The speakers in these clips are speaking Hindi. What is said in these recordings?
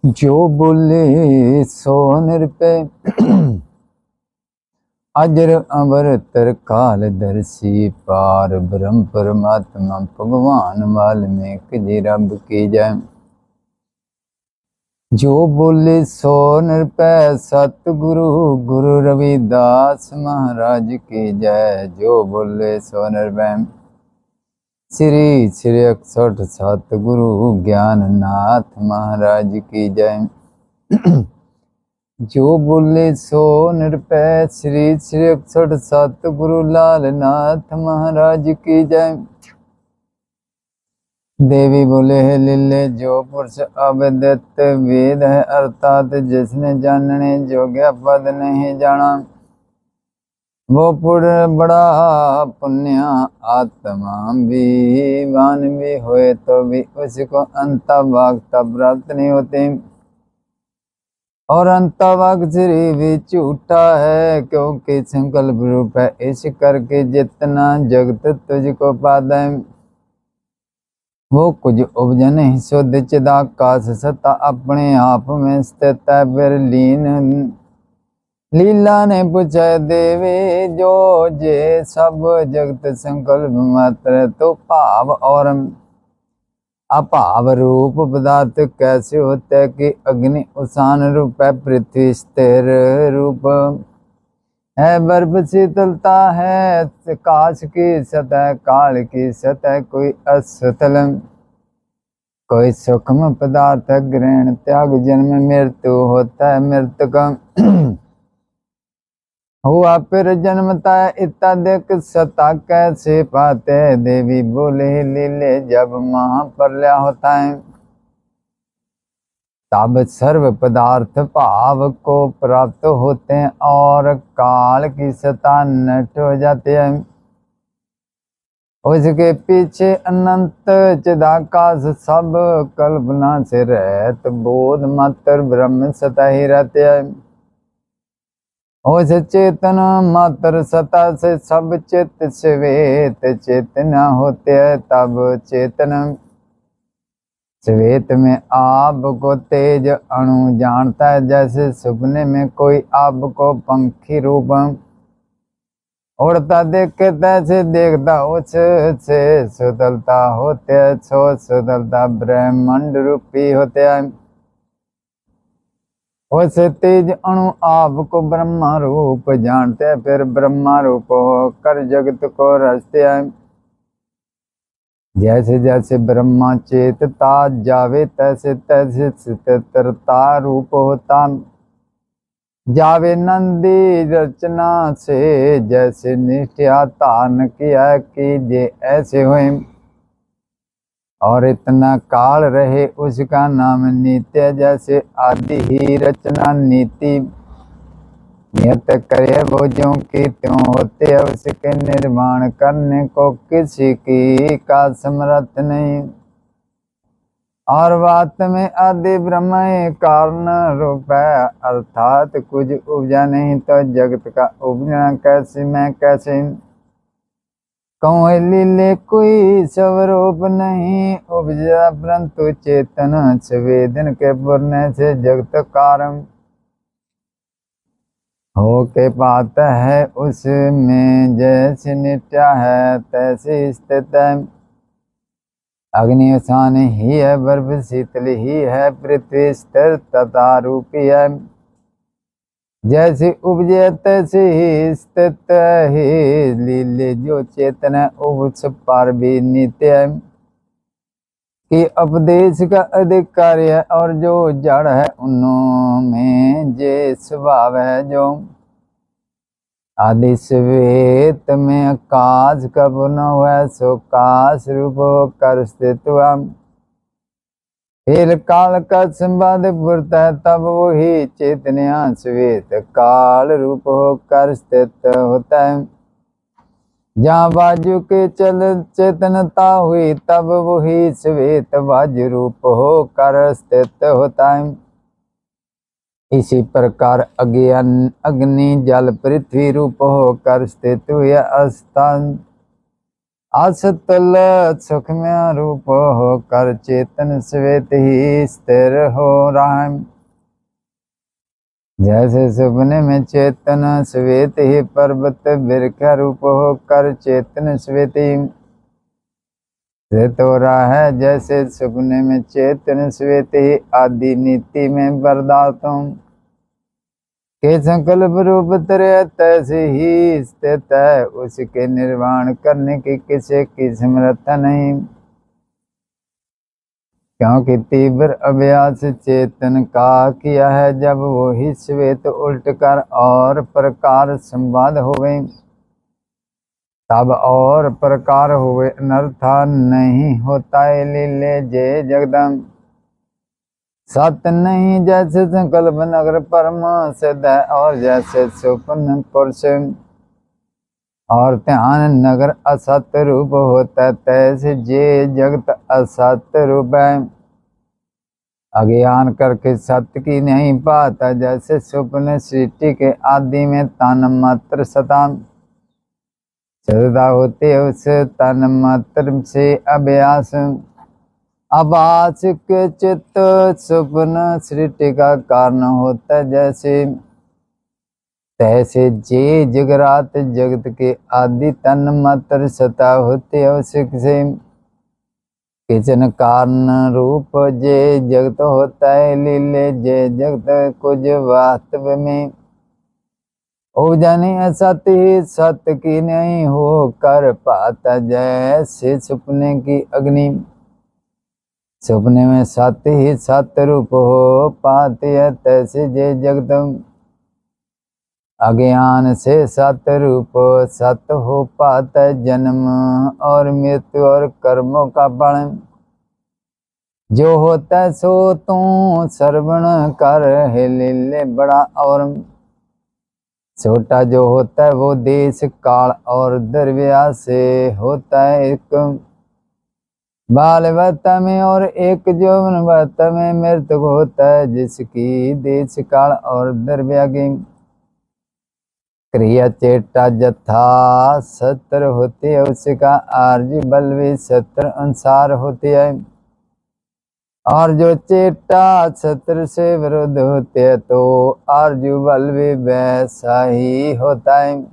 जो बोले सो निरपय अजर अमर तरकाल दर्शी पार ब्रह्म परमात्मा भगवान वाल्मीकि जी रब की जय। जो बोले सो निरपय सतगुरु गुरु रविदास महाराज की जय। जो बोले सो निरपय श्री श्री 61 सतगुरु ज्ञाननाथ महाराज की जय। जो बोले सो निरपय श्री श्री 61 सतगुरु लालनाथ महाराज की जय। देवी बोले है लीले जो पुरुष अवदत्त वेद है अर्थात जिसने जानने जोग्य पद नहीं जाना वो बड़ा पुण्य आत्मा भी वान भी होए तो भी उसको अंतभागता प्राप्त नहीं होती और अंतभाग श्री भी झूठा है क्योंकि संकल्प रूप है। इस करके जितना जगत तुझको पाता है वो कुछ उपज नहीं शुद्ध चिदाकाश सत्ता अपने आप में स्थित है। फिर लीला ने पूछा देवे जो जे सब जगत संकल्प मात्र तो भाव और अभाव रूप पदार्थ कैसे होते है कि अग्नि उषान रूप है, पृथ्वी स्थिर रूप है, बर्फ शीतलता है, काश की सतह काल की सतह, कोई असतल कोई सूक्ष्म पदार्थ है, ग्रहण त्याग जन्म मृत्यु होता है, मृत्यु हुआ फिर जन्मता है इत्यादि सत्ता कैसे पाते। देवी बोले लीले जब महाप्रलय होता है तब सर्व पदार्थ भाव को प्राप्त होते हैं और काल की सत्ता नष्ट हो जाती है। उसके पीछे अनंत चिदाकाश सब कल्पना से रहत बोध मात्र ब्रह्म सत्ता ही रहते हैं। उस चेतन मात्र सत्ता से सब चित्त श्वेत चेतना होते है। तब चेतन श्वेत में आप को तेज अणु जानता है, जैसे सपने में आप आपको पंखी रूप उड़ता देखे तैसे देखता उससे सुतलता होते है। सो सुतलता ब्रह्मांड रूपी होते हैं। उसे तेज अणु आपको ब्रह्मा रूप जानते हैं, फिर ब्रह्मा रूप होकर जगत को रचते हैं। जैसे जैसे ब्रह्मा चेतता जावे तैसे तैसे स्थिरता रूप होता जावे। नंदी रचना से जैसे निष्ठा तान किया कि जे ऐसे हुए और इतना काल रहे उसका नाम नित्य। जैसे आदि ही रचना नीति नियत करे वो ज्यों की त्यों होते, उसके निर्माण करने को किसी की का समर्थ नहीं। और बात में आदि ब्रह्म कारण रूप है अर्थात कुछ उपजा नहीं तो जगत का उपजना कैसे मैं कैसे कहूँ। लीले कोई स्वरूप नहीं उपजा परंतु चेतन संवेदन के पूर्ण से जगत कारण हो के पाता है। उसमें जैसे नित्या है तैसे स्थित है। अग्नि उषान ही है, बर्फ शीतल ही है, पृथ्वी स्थिर तथा रूपी है। जैसे उपजे तैसे ही स्थित ही लीले जो चेतन है उस पर भी नित्य है कि उपदेश का अधिकारी है। और जो जड़ है उनमें जे स्वभाव है जो आदि श्वेत में आकाश कब न हुआ सो काश रूप कर स्थित हुआ। फिर काल का संवाद पुरता है तब वही चेतनिया श्वेत काल रूप होकर स्थित होता है। जहाँ बाजू के चल चेतनता हुई तब वही श्वेत बाजू रूप होकर स्थित होता है। इसी प्रकार अग्नि जल पृथ्वी रूप होकर स्थित हुए असतुल सुखमय रूप हो कर चेतन श्वेत ही स्थिर हो रहा है। जैसे सपने में चेतन श्वेत ही पर्वत वृक्ष रूप हो कर चेतन श्वेत ही स्थित हो रहा है, जैसे सपने में चेतन श्वेत ही आदि नीति में पदार्थों के संकल्प रूप तरह तैसे ही स्थित है, उसके निर्वाण करने की किसी की समर्था नहीं, क्योंकि तीव्र अभ्यास चेतन का किया है। जब वो ही श्वेत उल्ट कर और प्रकार संवाद हो गई, तब और प्रकार हुए अनर्था नहीं होता है। लीले जय जगदम सत्य नहीं, जैसे संकल्प नगर परम सिद्ध है, और जैसे स्वप्न पुरुष और ध्यान नगर असत्य रूप होता है, तैसे जे जगत असत्य रूप है। अज्ञान करके सत्य की नहीं पाता, जैसे स्वप्न सृष्टि के आदि में तन मात्र सता सदा होती है, उस तन मात्र से अभ्यास आभास के चित्त स्वप्न सृष्टि का कारण होता है। जैसे तैसे जे जगरात जगत के आदि तन मात्र सता होती है, उसे किचन कारण रूप जे जगत होता है। लीले जे जगत कुछ वास्तव में उपजानी असत्य ही सत्य की नहीं हो कर पाता, जैसे सपने की अग्नि सपने में सत्य ही सत्य रूप हो पाती है, तैसे जे जगत अज्ञान से सत्य रूप सत्य हो पाता है। जन्म और मृत्यु और कर्मों का फल जो होता है सो तू श्रवण कर है। लीले बड़ा और छोटा जो होता है वो देश काल और द्रव्य से होता है। एक बाल अवस्था में और एक यौवन अवस्था में मृत्यु होता है, जिसकी देश काल और द्रव्य की क्रिया चेष्टा जथा सत्र होती है, उसका आर्य बल भी सत्र अनुसार होती है। और जो चेष्टा सत्र से विरुद्ध होते है तो आर्य बल भी वैसा ही होता है।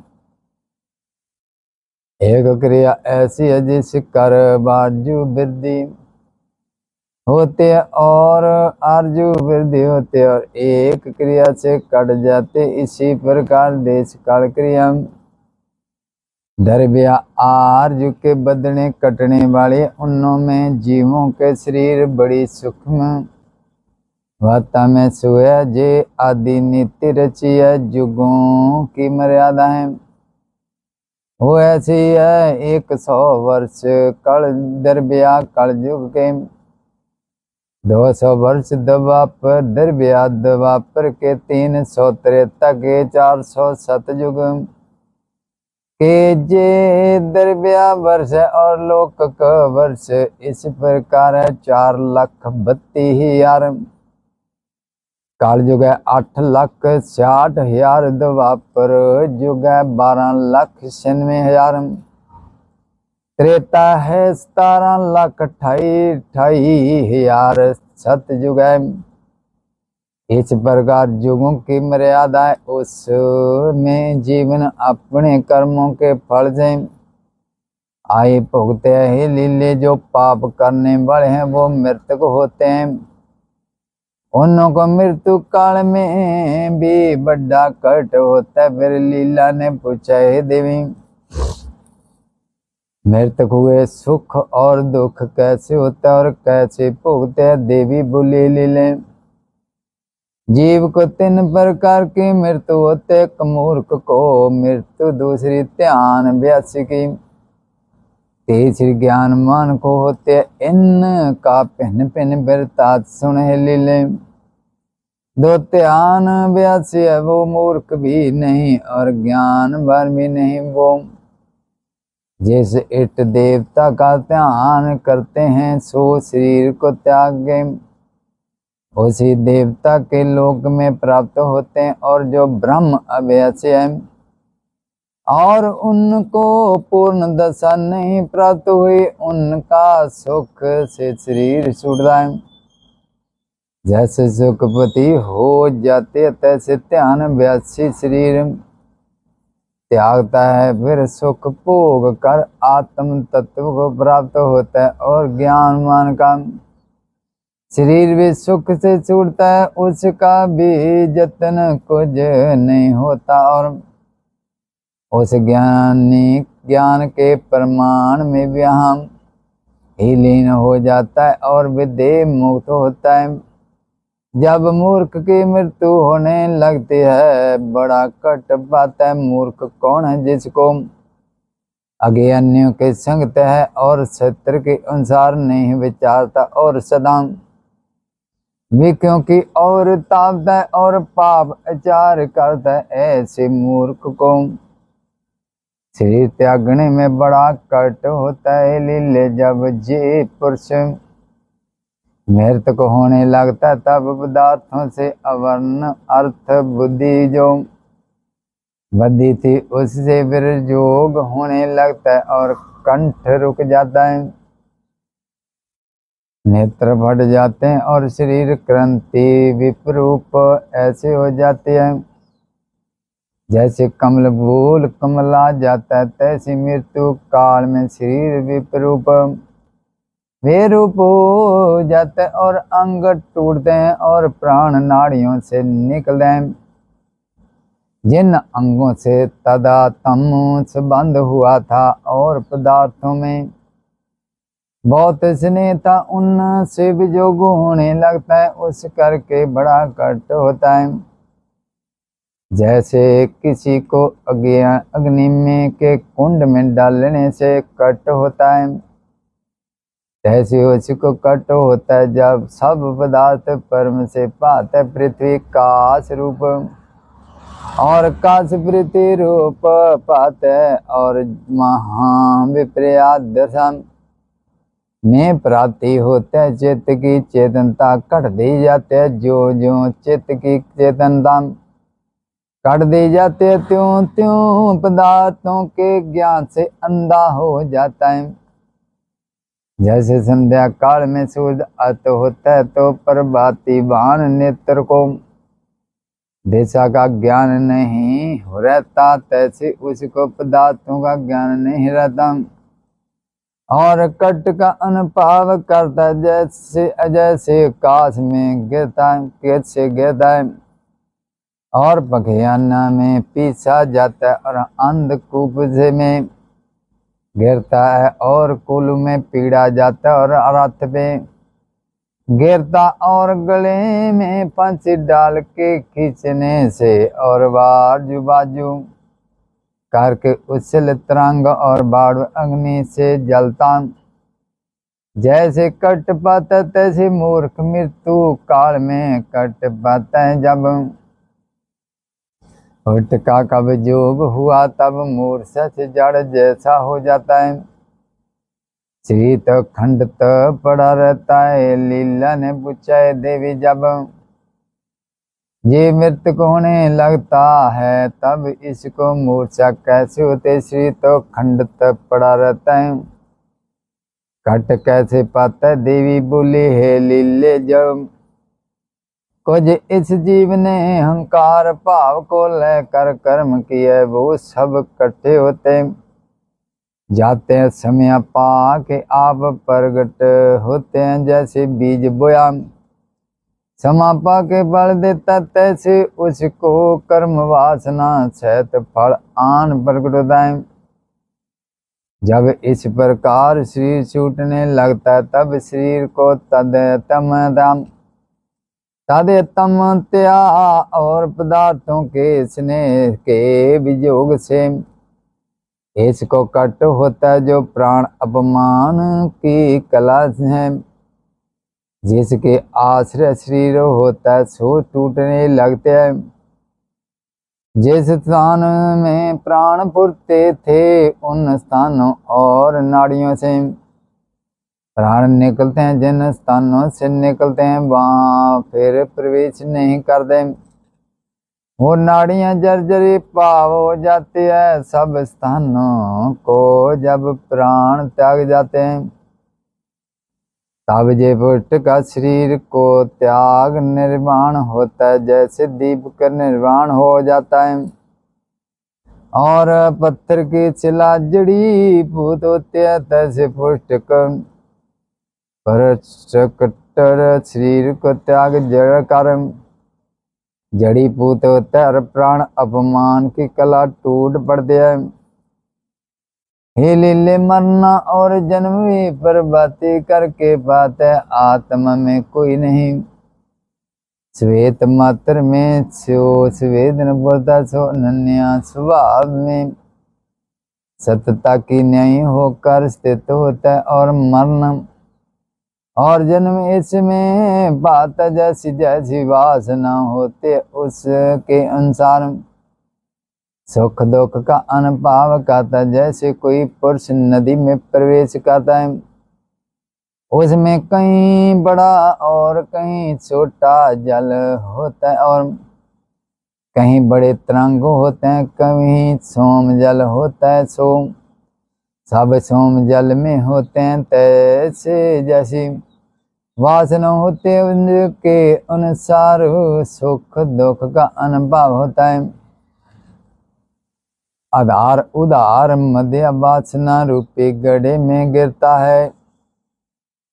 एक क्रिया ऐसी है जिस कर आर्जु वृद्धि होते है और आर्जु वृद्धि होते, और एक क्रिया से कट जाते। इसी प्रकार देश काल क्रिया द्रव्य आर्जु के बदले कटने वाले उनमें जीवों के शरीर बड़ी सूक्ष्म वाता में सोया जे आदि नीति रची है। युगों की मर्यादा है वो ऐसी है, 100 वर्ष कल द्रव्या कल युग के 200 वर्ष द्वापर द्रव्या द्वापर के 373 के 407 युग के जे द्रव्या वर्ष और लोक वर्ष इस प्रकार है। 4,32,000 काल युग है, 8,60,000 द्वापर युग है, 12,96,000 त्रेता है, 17,28,000 सतयुग है। इस प्रकार युगों की मर्यादा है, उसमें जीवन अपने कर्मों के फल से आए भुगते हैं। लीले जो पाप करने वाले हैं वो मृतक होते हैं, उनको मृत्यु काल में भी बड़ा कष्ट होता है। फिर लीला ने पूछा, हे देवी मृतक हुए सुख और दुख कैसे होता है और कैसे भोगते हैं। देवी बोली, लीले जीव को 3 प्रकार की मृत्यु होते। मूर्ख को मृत्यु दूसरी ध्यान अभ्यास की, तीसरी ज्ञानमान को होते। इनका भिन्न भिन्न वृत्तांत सुने। लीले 2 ध्यान अभ्यास है, वो मूर्ख भी नहीं और ज्ञानवान भी नहीं। वो जिस इष्ट देवता का ध्यान करते हैं सो शरीर को त्याग गए उसी देवता के लोक में प्राप्त होते हैं। और जो ब्रह्म अभ्यास है और उनको पूर्ण दशा नहीं प्राप्त हुई, उनका सुख से शरीर छूटता है। जैसे सुखपति हो जाते तैसे ध्यान व्यासी शरीर त्यागता है, फिर सुख भोग कर आत्म तत्व को प्राप्त होता है और ज्ञान मान का शरीर भी सुख से छूटता है, उसका भी जतन कुछ नहीं होता और उस ज्ञान के प्रमाण में व्याम ही लीन हो जाता है और विदेह मुक्त होता है। जब मूर्ख की मृत्यु होने लगती है बड़ा कट पाता है। मूर्ख कौन है? जिसको अज्ञानियों के संगत है और सत्य के अनुसार नहीं विचारता और सदा भी क्योंकि और तापता है और पाप आचार करता है, ऐसे मूर्ख को शरीर त्यागने में बड़ा कट होता है। लीले जब जे पुरुष मृतक होने लगता तब पदार्थों से अवर्ण अर्थ बुद्धि जो बदी थी उससे फिर जोग होने लगता है और कंठ रुक जाता है, नेत्र फट जाते हैं और शरीर क्रांति विपरूप ऐसे हो जाती है। जैसे कमल फूल कमला जाता है तैसी मृत्यु काल में शरीर विपरूप बेरूप हो जाते हैं और अंग टूटते हैं और प्राण नाड़ियों से निकलते हैं। जिन अंगों से तदात्म संबंध हुआ था और पदार्थों में बहुत स्नेह था उनसे वियोग होने लगता है, उस करके बड़ा कष्ट होता है। जैसे किसी को अग्नि में के कुंड में डालने से कष्ट होता है, तैसे उसको कष्ट होता है जब सब पदार्थ परम से पात है। पृथ्वी काश रूप और काश पृथ्वी रूप पात है और महाविपर्यात दशा में प्राप्ति होते हैं। चित्त की चेतनता कट दी जाती है, जो जो चित्त की चेतनता कट दी जाती है त्यों त्यों पदार्थों के ज्ञान से अंधा हो जाता है। जैसे संध्या काल में सूर्य अस्त होता है तो प्रभाती बाण नेत्र को दिशा का ज्ञान नहीं रहता, तैसे उसको पदार्थों का ज्ञान नहीं रहता और कट का अनुभाव करता है। जैसे जैसे काश में गिरता है, खेत से गिरता है और पखियाना में पीसा जाता है और अंधकूप से में गिरता है और कुल में पीड़ा जाता है और रथ पे गिरता और गले में फांसी डाल के खींचने से और बाजू बाजू करके उछल तरंग और बाढ़ अग्नि से जलता। जैसे कट पाता तैसे मूर्ख मृत्यु काल में कट पाता है। जब उठ का कब जोग हुआ तब मूर्छा से जड़ जैसा हो जाता है, शीत खंडित पड़ा रहता है। लीला ने पूछा है देवी जब ये मृतक होने लगता है तब इसको मूर्छा कैसे होते? श्री तो खंडित पड़ा रहता है, कट कैसे पाता है? देवी बोली है लीले जब कुछ इस जीव ने अहंकार भाव को लेकर कर्म किया वो सब इकट्ठे होते जाते हैं, समय पा के आप प्रगट होते हैं। जैसे बीज बोया समापा के बल देता तैसे उसको कर्म वासना सहित फल आन प्रकट होता है। जब इस प्रकार शरीर छूटने लगता है तब शरीर को तदतम त्या और पदार्थों के स्नेह के वियोग से इसको कट होता है। जो प्राण अपमान की कला है जिसके आश्रय शरीर होता है सो टूटने लगते हैं। जिस स्थान में प्राण फुरते थे उन स्थानों और नाड़ियों से प्राण निकलते हैं, जिन स्थानों से निकलते हैं वहां फिर प्रवेश नहीं करते। वो नाड़ियां जर्जरी पाव हो जाती है, सब स्थानों को जब प्राण त्याग जाते हैं, तब जे पुष्ट का शरीर को त्याग निर्वाण होता है, जैसे दीप का निर्वाण हो जाता है। और पत्थर की शिला जड़ी भूत होती है, तैसे पुष्ट पर कट्टर शरीर को त्याग जड़ कारण जड़ी पूत होता है, और प्राण अपमान की कला टूट पड़ती है। हे लीले मरना और जन्म भी पर बातें करके बात है, आत्मा में कोई नहीं। श्वेत मात्र में सो स्वेद न बोलता, सो अनन्या स्वभाव में सतता की न्याय होकर स्थित होता है। और मरण और जन्म इसमें बात जैसी जैसी वासना होते उसके अनुसार सुख दुख का अनुभव करता, जैसे कोई पुरुष नदी में प्रवेश करता है, उसमें कहीं बड़ा और कहीं छोटा जल होता है, और कहीं बड़े तरंग होते हैं, कहीं सोम जल होता है। सब सोम जल में होते हैं, तैसे जैसी वासना होते उनके अनुसार सुख दुख का अनुभव होता है। आधार उधार मध्य वासना रूपी गड्ढे में गिरता है,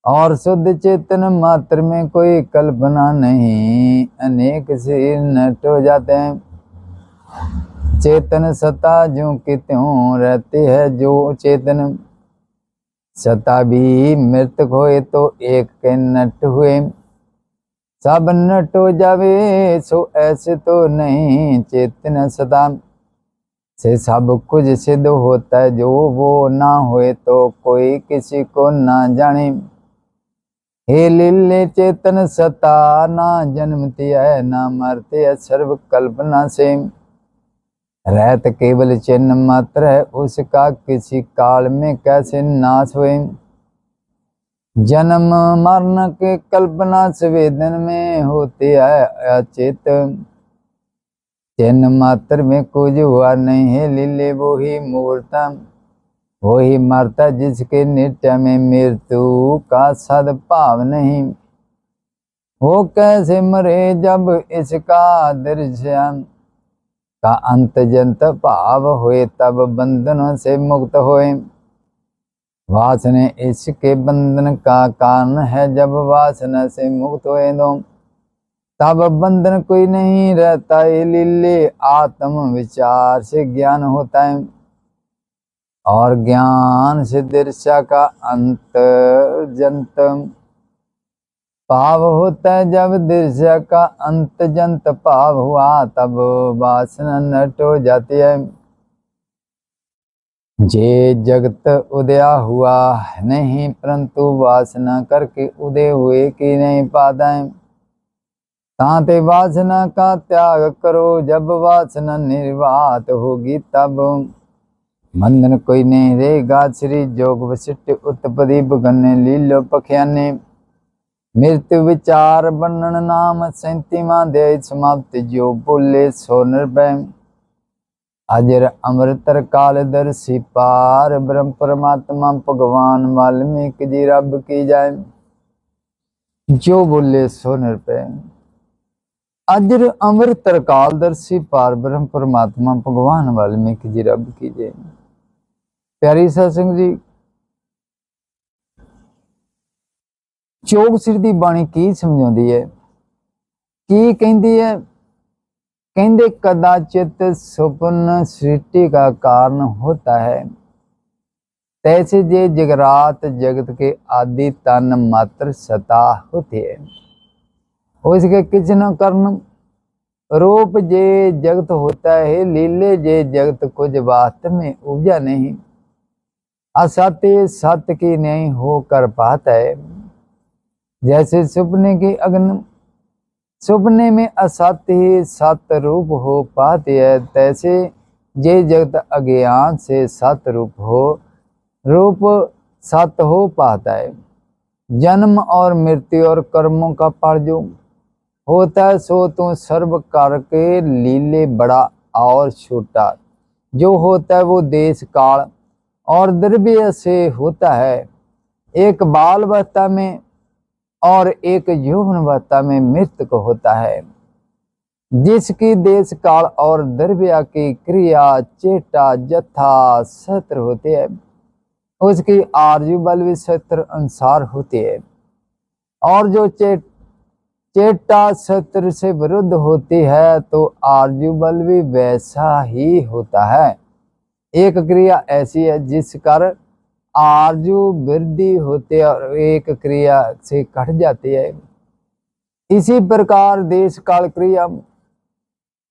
और शुद्ध चेतन मात्र में कोई कल्पना नहीं, अनेक से नष्ट हो जाते हैं। चेतन सत्ता जो कि त्यों रहती है, जो चेतन सत्ता भी मृतक होए तो एक के नट हुए, सब नट हो जावे सो ऐसे तो नहीं। चेतन सत्ता से सब कुछ सिद्ध होता है, जो वो ना होए तो कोई किसी को ना जाने। हे लीले चेतन सत्ता ना जन्मती है ना मरती है, सर्व कल्पना से रहत केवल चिन्ह मात्र है, उसका किसी काल में कैसे नाश हुए। जन्म मरण के कल्पना संवेदन में होती है, अचेत चिन्ह मात्र में कुछ हुआ नहीं है। लीले वो ही मूर्ता वो ही मरता, जिसके नित्य में मृत्यु का सद्भाव नहीं। वो कैसे मरे जब इसका दृश्य का अंत जंत भाव हुए, तब बंधनों से मुक्त हुए। वासना इसके बंधन का कारण है, जब वासना से मुक्त हुए तो तब बंधन कोई नहीं रहता। ये लीले आत्म विचार से ज्ञान होता है, और ज्ञान से दृश्य का अंत जंत भाव होता है। जब दृश्य का अंत जंत भाव हुआ, तब वासना नष्ट हो जाती है। जे जगत उदया हुआ नहीं, परंतु वासना करके उदय हुए कि नहीं पाता है। तांते वासना का त्याग करो, जब वासना निर्वात होगी तब बंधन कोई नहीं रहेगा। श्री जोग वशिष्ठ उत्पत्ति बगन्ने लीलो पखियाने मृत्यु विचार वर्णन नाम 37वां अध्याय समाप्ति। जो बोले सो निर्भय अजर अमृतर कालदर्शी पार ब्रह्म परमात्मा भगवान वाल्मीकि जी रब की जाए। जो बोले सो निर्भय अजर अमृतर कालदर्शी पार ब्रह्म परमात्मा भगवान वाल्मीकि जी रब की जाए। प्यारी सत्संग जी, चोग सिर दी बाणी की समझाती है, की कहती है? कहते कदाचित स्वप्न सृष्टि का कारण होता है, तैसे जे जगरात जगत के आदि तन मात्र सता होती है, उसके किस न कारण रूप जे जगत होता है। लीले जे जगत कुछ वास्तव में उपजा नहीं, असत्य सत्य की नहीं होकर पाता है। जैसे सपने की अग्नि सपने में असत्य ही सत्य रूप हो पाती है, तैसे जे जगत अज्ञान से सत्य रूप सत्य हो पाता है। जन्म और मृत्यु और कर्मों का फल जो होता है सो तू सर्व करके लीले बड़ा और छोटा। जो होता है वो देश काल और द्रव्य से होता है। एक बाल अवस्था में और एक यौवन अवस्था में मृत्यु को होता है। जिसकी देश काल और द्रव्य की क्रिया चेटा जथा सत्र होती है, उसकी आयु बल भी सत्र अनुसार होती है। और जो चेटा सत्र से विरुद्ध होती है तो आयु बल भी वैसा ही होता है। एक क्रिया ऐसी है जिस कर आयु वृद्धि होती है और एक क्रिया से घट जाती है। इसी प्रकार देश काल क्रिया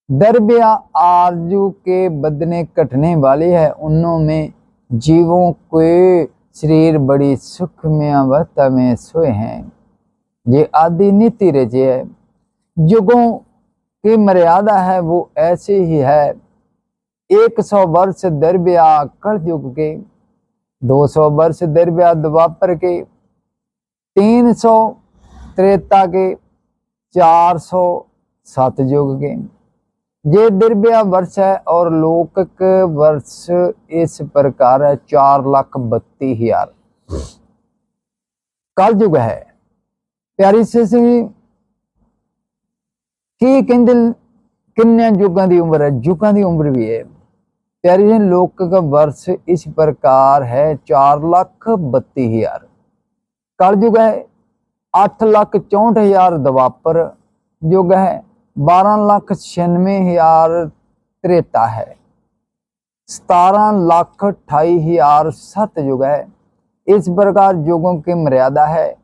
द्रव्य आयु के बदने कटने वाली है। उनमें जीवों के शरीर बड़ी सुखमय अवस्था में सोए हैं। ये आदि नीति रचे है। युगों की मर्यादा है वो ऐसी ही है। 100 वर्ष द्रव्य कल युग के, 200 वर्ष द्रव्य द्वापर के, 300 त्रेता के, 400 सतयुग के। ये द्रव्य वर्ष है और लौकिक वर्ष इस प्रकार है 4,32,000 कल युग है। प्यारी सिसी की कहते किन्ने युगों की उम्र है, युगों की उम्र भी है। प्यारी जी लौकिक वर्ष इस प्रकार है 4,32,000 कल युग है। 8,64,000 द्वापर युग है। 12,96,000 त्रेता है। 17,28,000 सतयुग है। इस प्रकार युगों की मर्यादा है।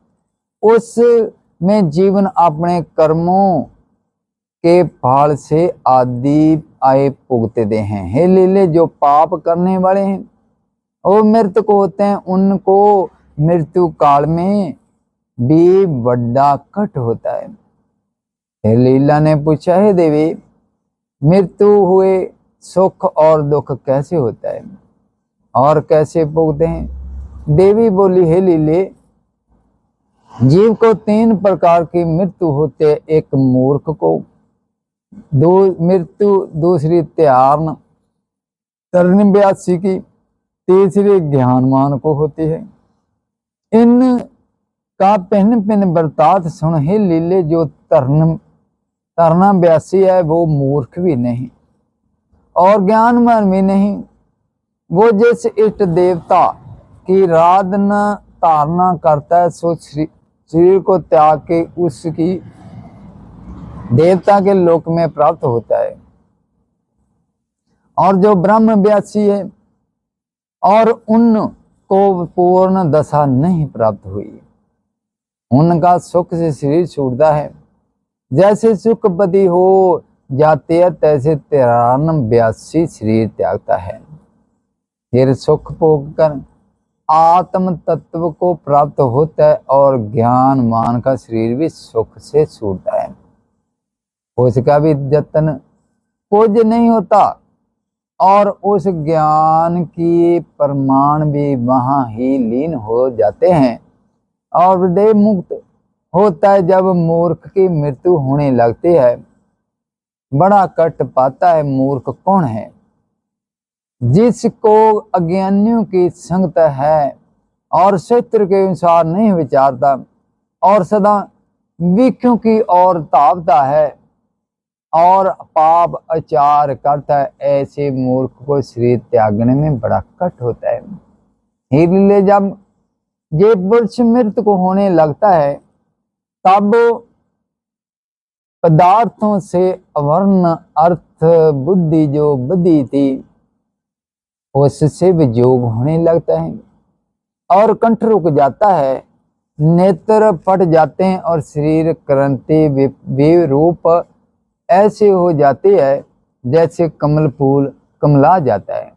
उसमें जीवन अपने कर्मों के फल से आदि आए भुगते दे हैं। हे लीले जो पाप करने वाले हैं वो मृत्यु को होते हैं, उनको मृत्यु काल में भी बड़ा कट होता है। हे लीला ने पूछा, हे देवी मृत्यु हुए सुख और दुख कैसे होता है और कैसे भुगते हैं? देवी बोली, हे लीले जीव को 3 प्रकार की मृत्यु होते है। एक मूर्ख को मृत्यु, दूसरी त्यार्ण तरनब्यासी की, तीसरी ज्ञानवान को होती है। इन का भिन्न भिन्न बर्ताव सुन। हे लीले जो तरना ब्यासी है वो मूर्ख भी नहीं और ज्ञानवान भी नहीं। वो जिस इष्ट देवता की आराधना धारणा करता है सो शरीर को त्याग के उसकी देवता के लोक में प्राप्त होता है। और जो ब्रह्म व्यासी है और उनको पूर्ण दशा नहीं प्राप्त हुई, उनका सुख से शरीर छूटता है। जैसे सुखपति हो जाते हैं तैसे 83 शरीर त्यागता है। फिर सुख भोग कर आत्म तत्व को प्राप्त होता है और ज्ञानवान का शरीर भी सुख से छूटता है। उसका भी जतन कुछ नहीं होता और उस ज्ञान की प्रमाण भी वहां ही लीन हो जाते हैं और हृदय मुक्त होता है। जब मूर्ख की मृत्यु होने लगती है बड़ा कट पाता है। मूर्ख कौन है? जिसको अज्ञानियों की संगत है और शास्त्र के अनुसार नहीं विचारता और सदा विख्यों की ओर धावता है और पाप आचार करता है। ऐसे मूर्ख को शरीर त्यागने में बड़ा कट होता है। इसलिए जब ये पुरुष मृत्यु को होने लगता है तब पदार्थों से अवर्ण अर्थ बुद्धि जो बुद्धि थी उससे वियोग होने लगता है और कंठ रुक जाता है, नेत्र फट जाते हैं और शरीर क्रांति विरूप ऐसे हो जाती है जैसे कमल फूल कमला जाता है।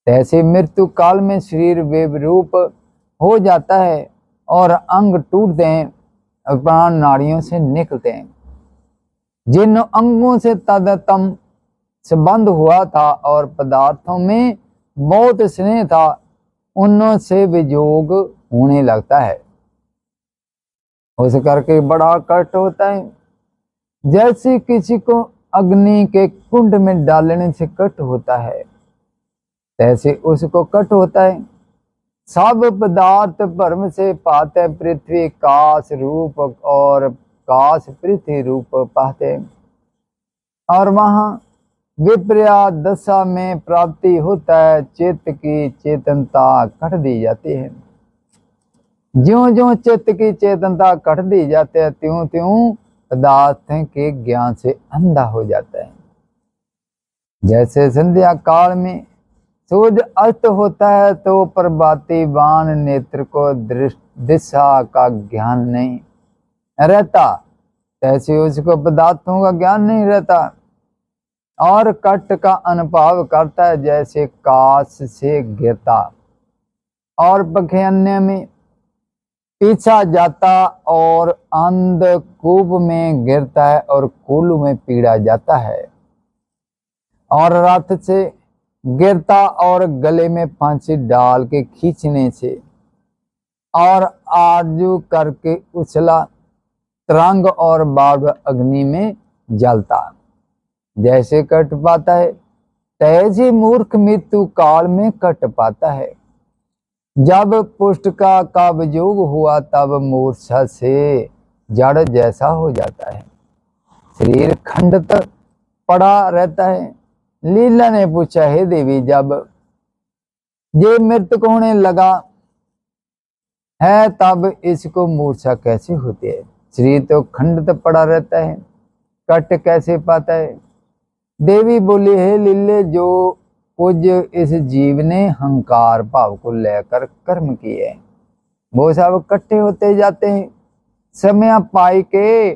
तैसे मृत्यु काल में शरीर विरूप हो जाता है और अंग टूटते हैं, प्राण नाड़ियों से निकलते हैं। जिन अंगों से तदतम संबंध हुआ था और पदार्थों में बहुत स्नेह था उनों से वियोग होने लगता है। उस करके बड़ा कष्ट होता है। जैसे किसी को अग्नि के कुंड में डालने से कट होता है, तैसे उसको कट होता है। सब पदार्थ भ्रम से पाते पृथ्वी काश रूप, और काश पृथ्वी रूप पाते, और वहां विपर्या दशा में प्राप्ति होता है। चित्त की चेतनता कट दी जाती है। ज्यों ज्यों चित्त की चेतनता कट दी जाती है, त्यों त्यों पदार्थ के ज्ञान से अंधा हो जाता है। जैसे संध्या काल में सूर्य अस्त होता है तो प्रभाती बाण नेत्र को दिशा का ज्ञान नहीं रहता, तैसे उसको पदार्थों का ज्ञान नहीं रहता और कट का अनुभव करता है। जैसे काश से गिरता और पखियाने में पीछा जाता और अंधकूप में गिरता है और कुल्लू में पीड़ा जाता है, और रथ से गिरता और गले में फांसी डाल के खींचने से, और आरजू करके उछला तरंग और बाढ़ अग्नि में जलता। जैसे कट पाता है तैसे मूर्ख मृत्यु काल में कट पाता है। जब पुष्टका का वियोग हुआ तब मूर्छा से जड़ जैसा हो जाता है, शरीर खंडित पड़ा रहता है। लीला ने पूछा, हे देवी, जब ये मृतक होने लगा है तब इसको मूर्छा कैसे होती है? शरीर तो खंडित पड़ा रहता है, कट कैसे पाता है? देवी बोली, हे लीले, जो कुछ इस जीव ने हंकार भाव को लेकर कर्म किए हैं वो सब इकट्ठे होते जाते हैं। समय पाई के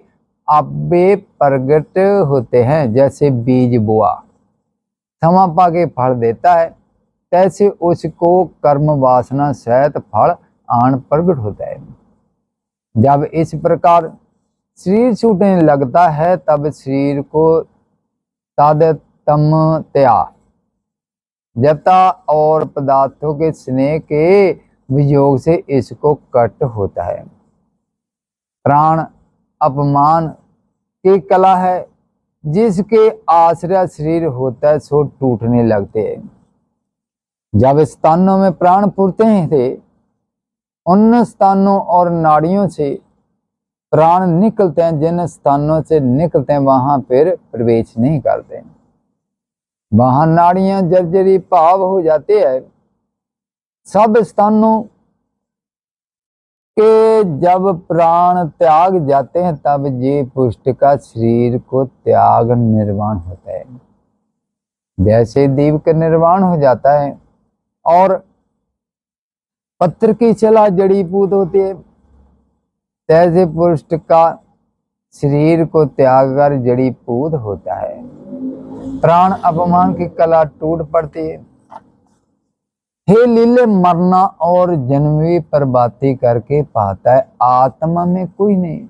अब्बे प्रगट होते हैं। जैसे बीज बोआ समा पा के फल देता है, तैसे उसको कर्म वासना सहित फल आन प्रगट होता है। जब इस प्रकार शरीर छूटने लगता है तब शरीर को तादतम त्या जता और पदार्थों के स्नेह के वियोग से इसको कट होता है। प्राण अपमान की कला है, जिसके आश्रय शरीर होता है सो टूटने लगते हैं। जब स्थानों में प्राण फूटते थे उन स्थानों और नाड़ियों से प्राण निकलते हैं, जिन स्थानों से निकलते हैं वहां फिर प्रवेश नहीं करते, वहां नाड़ियां जर्जरी भाव हो जाती है। सब स्थानों के जब प्राण त्याग जाते हैं तब ये पुष्ट का शरीर को त्याग निर्वाण होता है। जैसे दीप का निर्वाण हो जाता है और पत्थर की छला जड़ी पूत होती है, तैसे पुष्ट का शरीर को त्याग कर जड़ी पूत होता है। प्राण अपमान की कला टूट पड़ती है। हे लीले, मरना और जन्मी प्रभाती करके पाता है, आत्मा में कोई नहीं।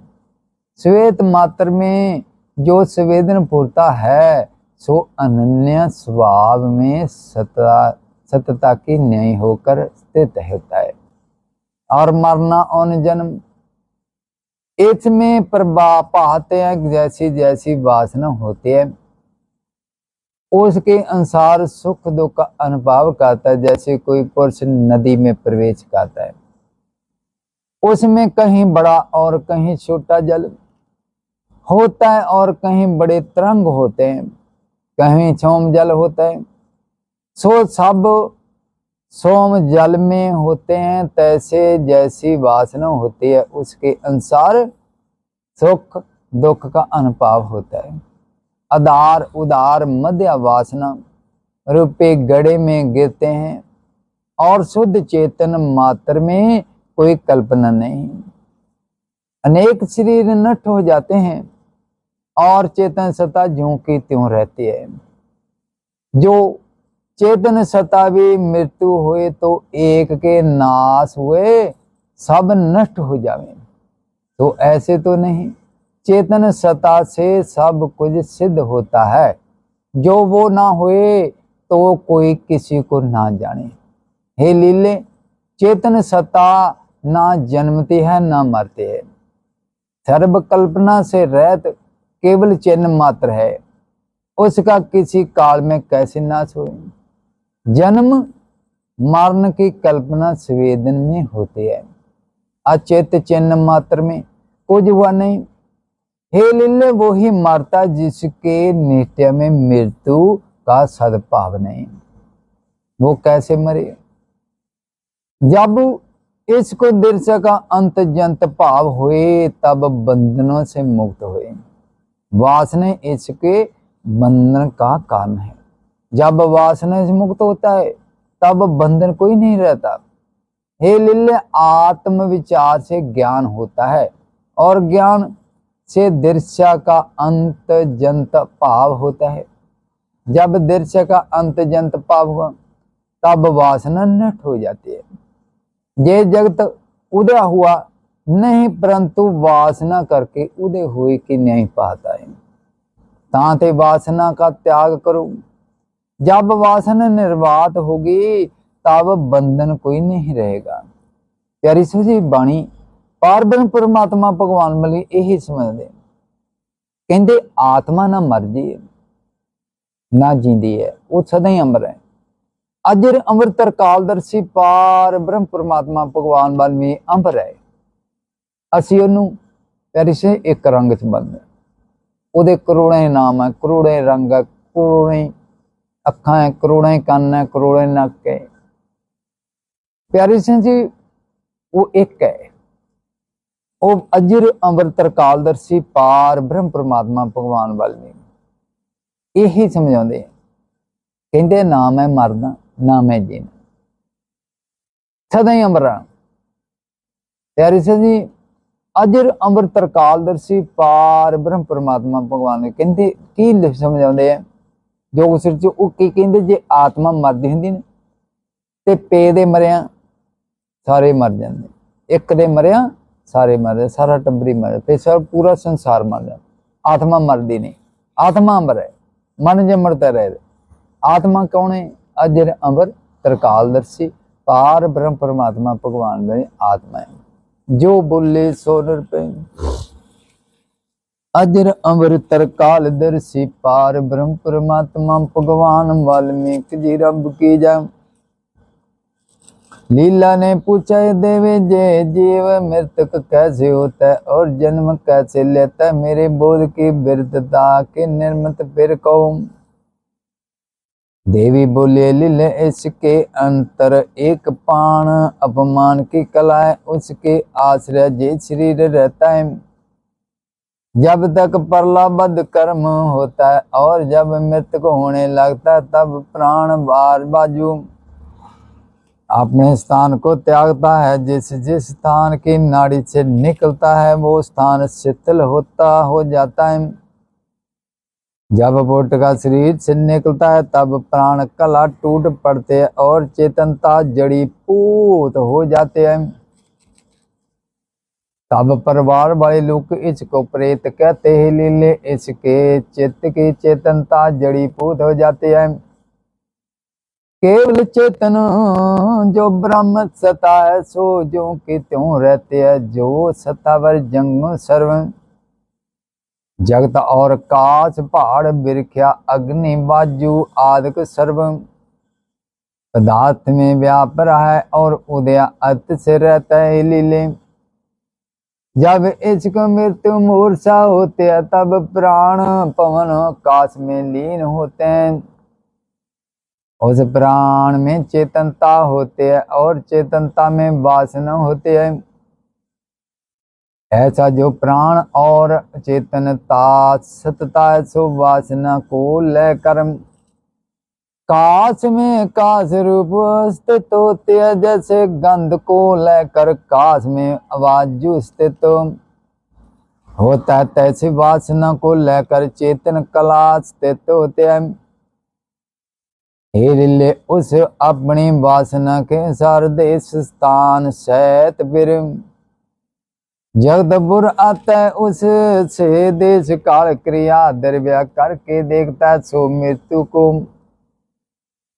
श्वेत मात्र में जो संवेदन पूर्ता है सो अनन्य स्वभाव में सतता की न्याय होकर स्थित होता है। और मरना और जन्म इसमें प्रभाव पाते हैं। जैसी जैसी वासना होती है उसके अनुसार सुख दुख का अनुभव करता है। जैसे कोई पुरुष नदी में प्रवेश करता है, उसमें कहीं बड़ा और कहीं छोटा जल होता है और कहीं बड़े तरंग होते हैं, कहीं सोम जल होता है। सो सब सोम जल में होते हैं। तैसे जैसी वासना होती है उसके अनुसार सुख दुख का अनुभव होता है। आधार उदार मध्य वासना रूपे गड़े में गिरते हैं और शुद्ध चेतन मात्र में कोई कल्पना नहीं। अनेक शरीर नष्ट हो जाते हैं और चेतन सत्ता ज्यों की त्यों रहती है। जो चेतन सत्ता भी मृत्यु हुए तो एक के नाश हुए सब नष्ट हो जावे, तो ऐसे तो नहीं। चेतन सत्ता से सब कुछ सिद्ध होता है। जो वो ना हुए तो कोई किसी को ना जाने। हे लीले, चेतन सत्ता ना जन्मती है ना मरती है। सर्व कल्पना से रहित केवल चिन्ह मात्र है, उसका किसी काल में कैसे नाश हो। जन्म मरण की कल्पना संवेदन में होती है, अचेत चिन्ह मात्र में कुछ हुआ नहीं। हे लीले वो ही मरता जिसके नित्य में मृत्यु का सद्भाव नहीं। वो कैसे मरे? जब इसको दृश्य का अंत जंत भाव हुए तब बंधनों से मुक्त हुए। वासना इसके बंधन का कारण है। जब वासना से मुक्त होता है तब बंधन कोई नहीं रहता। हे लीले आत्म विचार से ज्ञान होता है और ज्ञान से दृश्य का अंत जंत भाव होता है। जब दृश्य का अंत जंत भाव हुआ तब वासना नष्ट हो जाती है। ये जगत उदय हुआ नहीं, परंतु वासना करके उदय हुए कि नहीं पाता है। ताते वासना का त्याग करो। जब वासना निर्वात होगी तब बंधन कोई नहीं रहेगा। प्यारी सुजी बाणी पारब्रह्म परमात्मा भगवान मिली यही समझते, कहते आत्मा ना मरदी है ना जींदी है, वो सदा ही अमर है। अजर अमर तरकालदर्शी पार ब्रह्म परमात्मा भगवान वाल्मीकि अमर है। असी ओनू प्यारी से एक रंग च बंद, ਉਹਦੇ ਕਰੋੜੇ नाम है, करोड़े रंग है, करोड़े अखा है, करोड़े कान है, करोड़े नक है। प्यारी सिंह जी वो एक है, वो अजर अमर तरकालदर्शी पार ब्रह्म परमात्मा भगवान वाल्मीकि यही समझाते हैं। कहते नाम है मरना ना मैं जीना, सदा ही अमर। प्यारी सिंह जी अजर अमर तरकालदर्शी पार ब्रह्म परमात्मा भगवान ने कहते की समझाते हैं जो सिर च की कहते जे आत्मा मरदी हुंदी ने ते पे दे मरिया सारे मर जाते, एक दे मरिया सारे मर जाते, सारा टब्बरी मर जाता, सब पूरा संसार मर जाता। आत्मा मरदी नहीं, आत्मा अमर है, मन जमरता रहे। आत्मा कौन है? अजर अमर तरकालदर्शी पार ब्रह्म परमात्मा भगवान में आत्मा है। जो बोले सो पे अजर अमर तरकालदर्शी पार ब्रह्म परमात्मा भगवान वाल्मीकि जी रब की जा। लीला ने पूछा देवे जय जीव मृतक कैसे होता है और जन्म कैसे लेता है, मेरे बोध की बिरतता के निर्मत फिर कहो। देवी बोले लीले इसके अंतर एक पाण अपमान की कला है, उसके आश्रय जे शरीर रहता है। जब तक प्रलब्ध कर्म होता है और जब मृतक होने लगता है तब प्राण बार बाजू अपने स्थान को त्यागता है। जिस जिस स्थान की नाड़ी से निकलता है वो स्थान शिथिल होता हो जाता है। जब बोट का शरीर से निकलता है तब प्राण कला टूट पड़ते हैं और चेतनता जड़ी पूत हो जाते हैं। तब परिवार वाले लोग इसको प्रेत कहते हैं। लीले इसके चित्त की चेतनता जड़ी पूत हो जाती है। केवल चेतन जो ब्रह्म सता है सो जो कि त्यों रहते है, जो सतावर जंग सर्व जगत और काश पहाड़ बिरख्या अग्नि बाजू आदक सर्व पदार्थ में व्याप रहा है और उदय अर्थ से रहता है। लीले जब इसको मृत्यु मूर्छा होते हैं तब प्राण पवन काश में लीन होते हैं। उस प्राण में चेतनता होते है और चेतनता में वासना होते है। ऐसा जो प्राण और चेतनता सतता है सो वासना को लेकर काश में काश रूप स्थित होते है। जैसे गंध को लेकर काश में आवाज स्थित होता है तैसे वासना को लेकर चेतन कला स्थित होते हैं। लीले उस अपनी वासना के अनुसार देश स्थान सहित फिर जगदपुर आता है, उस से देश काल क्रिया द्रव्य करके देखता है। सो मृत्यु को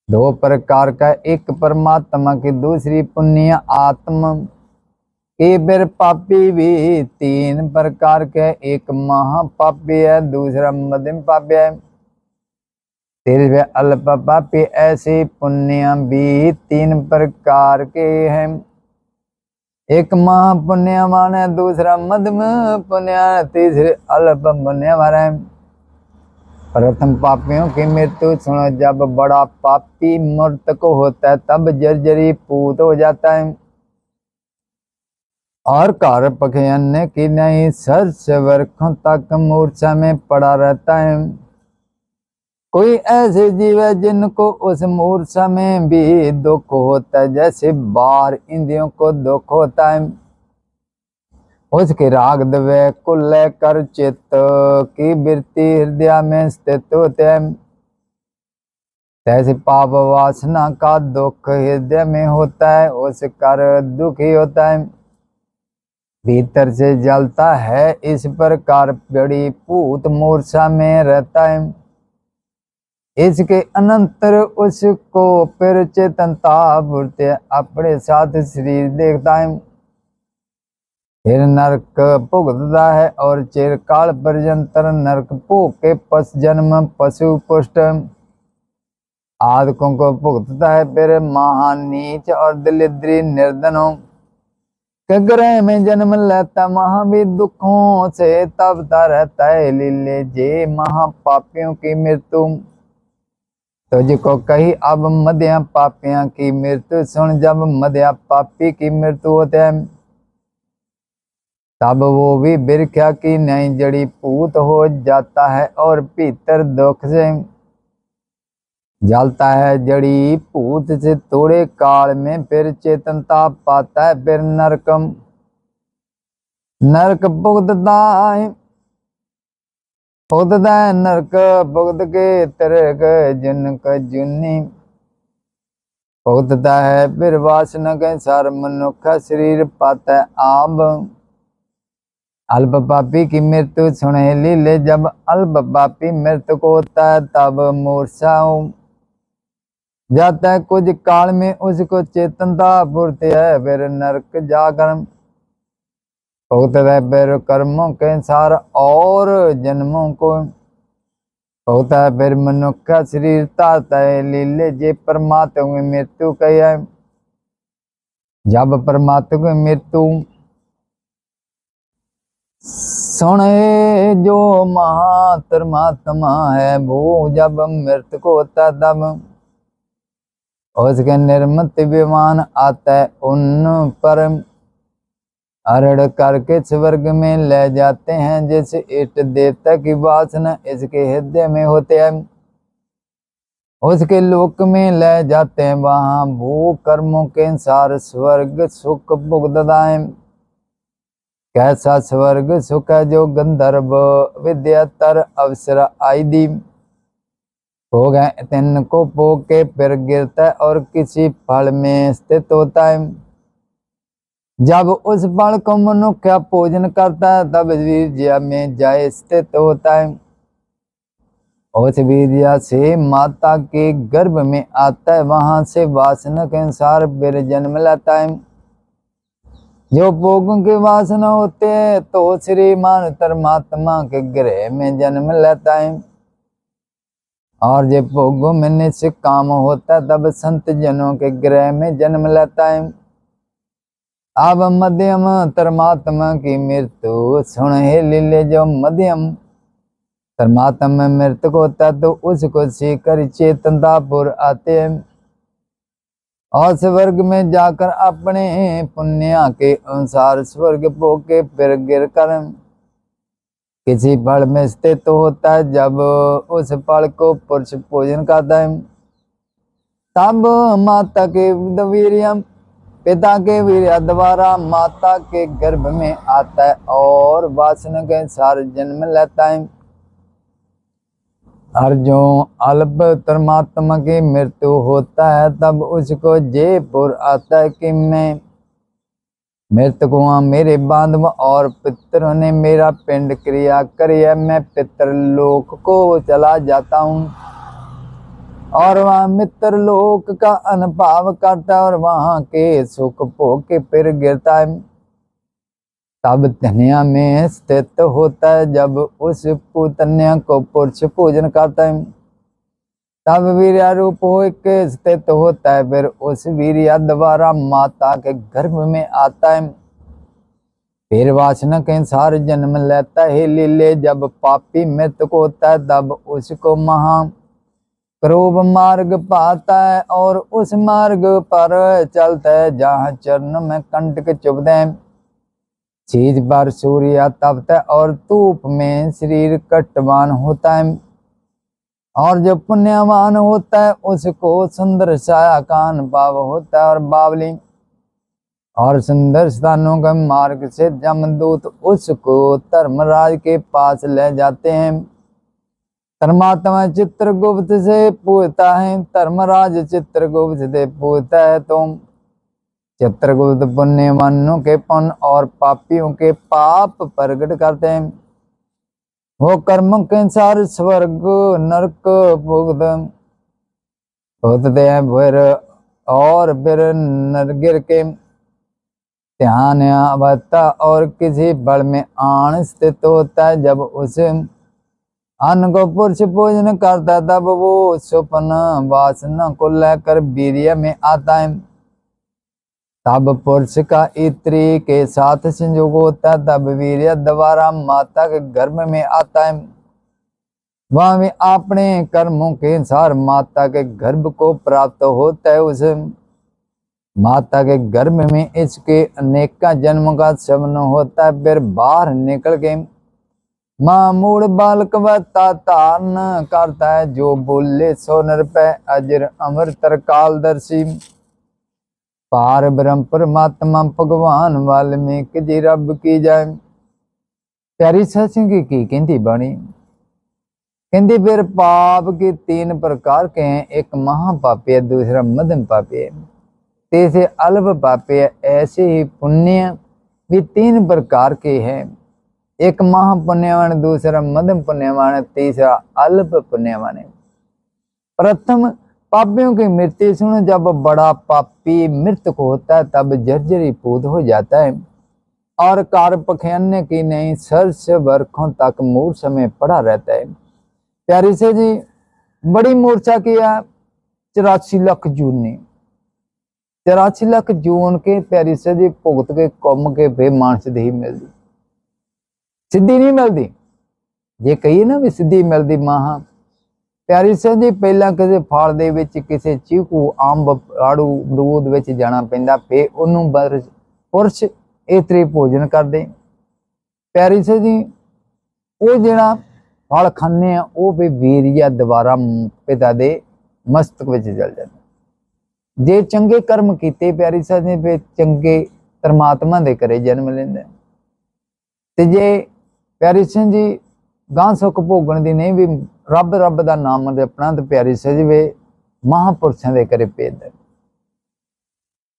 दो प्रकार का, एक परमात्मा की दूसरी पुण्य आत्मा। कि फिर पापी भी तीन प्रकार के, एक महापापी है, दूसरा मध्यम पापी है, तीसरे अल्प पापी। ऐसे पुण्य भी तीन प्रकार के हैं, एक महापुण्यवान है, दूसरा मध्यम पुण्य, तीसरे अल्प पुण्यवान है। प्रथम पापियों की मृत्यु सुनो, जब बड़ा पापी मृतक होता है तब जर्जरी पूत हो जाता है और कार पखयन की नहीं, 7 वर्षों तक मूर्छा में पड़ा रहता है। कोई ऐसे जीव है जिनको उस मूर्छा में भी दुख होता है, जैसे बाहर इंद्रियों को दुख होता है। उसके राग द्वेष को लेकर चित्त की वृत्ति हृदय में स्थित होते हैं, तैसे पाप वासना का दुख हृदय में होता है, उसका दुखी होता है, भीतर से जलता है। इस प्रकार बड़ी पूत मूर्छा में रहता है। इसके अनंतर उसको फिर चेतनता वृत्ति अपने साथ शरीर देखता है, फिर नरक भुगतता है और चिरकाल पर्यंत नरक भोग के पश जन्म पशु पुष्ट आदकों को भुगतता है। फिर महानीच और दरिद्री निर्धनों के ग्रह में जन्म लेता, वहां भी दुखों से तपता रहता है। लीले जे महापापियों की मृत्यु तुझको कही, अब मध्य पापियों की मृत्यु सुन। जब मध्य पापी की मृत्यु होते है तब वो भी बिरख्या की नई जड़ी पूत हो जाता है और भीतर दुख से जलता है। जड़ी पूत से थोड़े काल में फिर चेतनता पाता है, फिर नरक भुगतता है नरक भुगत के तरक जनक जुनी भुगतता है। फिर वासना के सार मनुष्य शरीर पाता है आब। अल्प पापी की मृत्यु सुने लीले, जब अल्प पापी मृत्यु को होता है तब मूर्छा जाता है, कुछ काल में उसको चेतनता पूर्ति है, फिर नरक जाकर भुगतता है। फिर कर्मों के अनुसार और जन्मों को होता है, फिर मनुष्य शरीर ताता है। लीले जे परमात्मा की मृत्यु कही है, जब परमात्मा की मृत्यु सुने जो महात्मा है, वो जब मृत्यु को होता है तब उसके निर्मित विमान आता है, उन पर अरड़ करके स्वर्ग में ले जाते हैं। जैसे इष्ट देवता की वासना इसके हृदय में होते हैं, उसके लोक में ले जाते हैं, वहां वो कर्मों के अनुसार स्वर्ग सुख भुगतता है। कैसा स्वर्ग सुख है, जो गंधर्व विद्यातर अवसर आदि हो गए तिनको भोग के फिर गिरता है और किसी फल में स्थित होता है। जब उस फल को मनुष्य भोजन करता है तब वीर्य में जाए स्थित होता है, उस वीर्य से माता के गर्भ में आता है, वहां से वासना के अनुसार फिर जन्म लेता है। जो भोगों की वासना होते हैं तो श्रीमान परमात्मा के गृह में जन्म लेता है, और जब भोगों में निश्चित काम होता है तब संत जनों के गृह में जन्म लेता है। अब मध्यम परमात्मा की मृत्यु सुन हे लीले, जो मध्यम परमात्मा में मृत्यु होता है तो उसको सीकर चेतनतापुर आते हैं और स्वर्ग में जाकर अपने पुण्य के अनुसार स्वर्ग भोग के फिर गिर कर किसी फल में स्थित होता है। जब उस फल को पुरुष भोजन करता है तब माता के वीर्यम पिता के वीर्य द्वारा माता के गर्भ में आता है और वासना के अनुसार जन्म लेता है। और जो अल्प परमात्मा की मृत्यु होता है तब उसको जयपुर आता है कि मैं मृतकों मेरे बांधव और पितरों ने मेरा पिंड क्रिया करी है, मैं पितरलोक को चला जाता हूँ और वहाँ मित्रलोक का अनुभव करता है और वहाँ के सुख भोग के फिर गिरता है। तब धन्या में स्थित होता है। जब उस पुतन्या को पुरुष पूजन करता है तब वीर्य रूप हो के स्थित होता है। फिर उस वीर्य द्वारा माता के गर्भ में आता है। फिर वासना के अनुसार जन्म लेता है। लीले जब पापी मृतक होता है तब उसको महा क्रोध मार्ग पाता है और उस मार्ग पर चलता है जहाँ चरण में कंटक चुभते हैं। चीज पर सूर्य तपता है और धूप में शरीर कटवान होता है। और जो पुण्यवान होता है उसको सुंदर छाया का अनुभव होता है। और बावली और सुंदर स्थानों के मार्ग से जमदूत उसको धर्मराज के पास ले जाते हैं। धर्मात्मा चित्रगुप्त से पूछता है, धर्मराज चित्रगुप्त से पूछता है तो चित्रगुप्त पुण्यवानों के पुण्य और पापियों के पाप प्रकट करते हैं। वो कर्म के अनुसार स्वर्ग नरक भुगतते हैं। फिर और फिर नरगिर के ध्यान अवस्था और किसी बल में आण स्थित होता है। जब उस अन्न को पुरुष पूजन करता है तब वो स्वप्न वासना को लेकर वीर्य में आता है। तब पुरुष का स्त्री के साथ संयोग होता है। तब वीर्य द्वारा माता के गर्भ में आता है। वह भी अपने कर्मों के अनुसार माता के गर्भ को प्राप्त होता है। उस माता के गर्भ में इसके अनेक जन्म का सेवन होता है। फिर बाहर निकल के मामूड़ बालक वता धारण करता है। जो बोले सो नर पे अजर अमर तरकालदर्शी पार ब्रह्म परमात्मा भगवान वाल्मीकि जी रब की जाए। प्यारी सत्संग की कहती बाणी कहती फिर पाप के तीन प्रकार के हैं। एक महापापी है, दूसरा मध्यम पापी है, तीसरे अल्प पापी है। ऐसे ही पुण्य भी तीन प्रकार के हैं। एक महापुण्यवान, दूसरा मध्यम पुण्यवान, तीसरा अल्प पुण्यवान है। प्रथम पापियों की मृत्यु सुनो। जब बड़ा पापी मृतक होता है तब जर्जरी पूत हो जाता है और कार पखियाने की नहीं सरस वर्षों तक मूर्छा में पड़ा रहता है। प्यारी से जी बड़ी मूर्छा किया 84 लाख जून ने 84 लाख जून के प्यारी से जी भुगत के कुम के फे मानस दही मिलती सिद्धि नहीं मिलती। जे कही ना भी सिद्धि मिलती महा प्यारी ਸਿੰਘ जी पहला किसी फल ਦੇ ਵਿੱਚ ਕਿਸੇ ਚੀਕੂ ਅੰਬ ਆੜੂ ਅਮਰੂਦ ਵਿੱਚ ਜਾਣਾ ਪੈਂਦਾ ਫੇ ਉਹਨੂੰ ਪੁਰਸ਼ ਇਤਰੇ ਭੋਜਨ ਕਰਦੇ। ਪਿਆਰੀ ਸਿੰਘ जी ਉਹ ਜਿਹੜਾ ਫਲ ਖਾਣੇ ਆ ਉਹ ਵੀ ਵੀਰਿਆ ਦੁਆਰਾ ਪਿਤਾ ਦੇ ਮਸਤਕ ਵਿੱਚ ਚਲ ਜਾਂਦਾ। ਜੇ ਚੰਗੇ ਕਰਮ ਕੀਤੇ ਪਿਆਰੀ ਸਿੰਘ जी ਫੇ ਚੰਗੇ ਪਰਮਾਤਮਾ ਦੇ ਘਰੇ ਜਨਮ ਲੈਂਦਾ। ਤੇ ਜੇ ਪਿਆਰੀ ਸਿੰਘ जी गां सुख भोगण दी नहीं भी रब रब का नाम जपना तो प्यारी सजवे महापुरुषों के घरे भेजदा।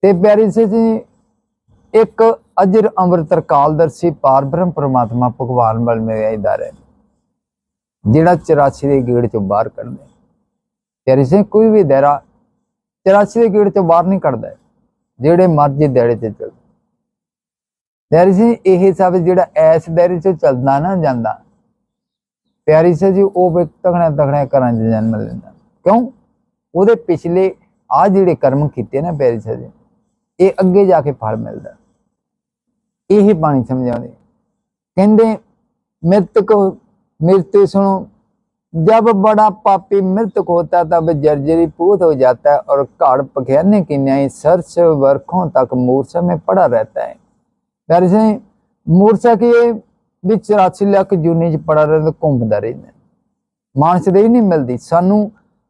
ते प्यारी सजी एक अजर अमृत तरकालदर्शी पार ब्रह्म परमात्मा भगवान वाल मेरे इधर है जिहड़ा 84 के गेड़ चों बाहर कढदा। प्यारी से कोई भी दायरा 84 के गेड़ चों बाहर नहीं कढदा, जिहड़े मर्जी दायरे ते चल। प्यारी से यह सब जिहड़ा ऐस दायरे चों चलदा ना जांदा प्यारी से जी वो तगड़े तगड़े घर जन्म लेंदा। क्यों वो पिछले आ जिहड़े कर्म किए ना प्यारी से जी ये अगे जाके फल मिलता। यही बाणी समझाते कहते मृतक मृत्यु सुनो। जब बड़ा पापी मृतक होता तब जर्जरी पूत हो जाता है और घड़ पखियाने की न्याय सरस वर्षों तक मूर्छा में पड़ा रहता है। प्यारी से मूर्छा की भी 84 लाख जूनी च पड़ा रहता घूमता रहता मानस दही नहीं मिलती। सानू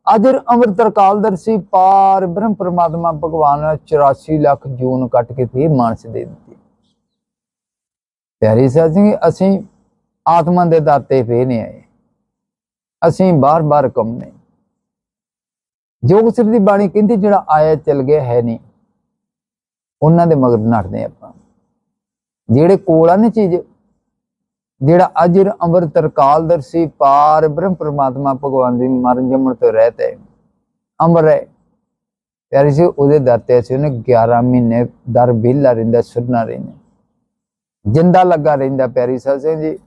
अजर अमृत तरकालदर्शी पार ब्रह्म परमात्मा भगवान 84 लाख जून कट के फिर मानस दे दी। प्यारी साध जी असी आत्मा के दाते फिर नहीं आए, असी बार बार घूमने। जोगसर की बाणी कहती जिहड़ा आया चल गया है नहीं उन्होंने मगर नठदे आपां। जिहड़े कोल आ ना चीज जिहड़ा अजर अमृत तरकालदर्शी पार ब्रह्म परमात्मा भगवान की मरण जमन तो रहता है अमर है। प्यारी से उहदे दर ते असीं उन्हें 11 महीने दर विहला रहिंदा सुरना रहिंदा। जिंदा लगा रहिंदा। प्यारी साध सिंह जी,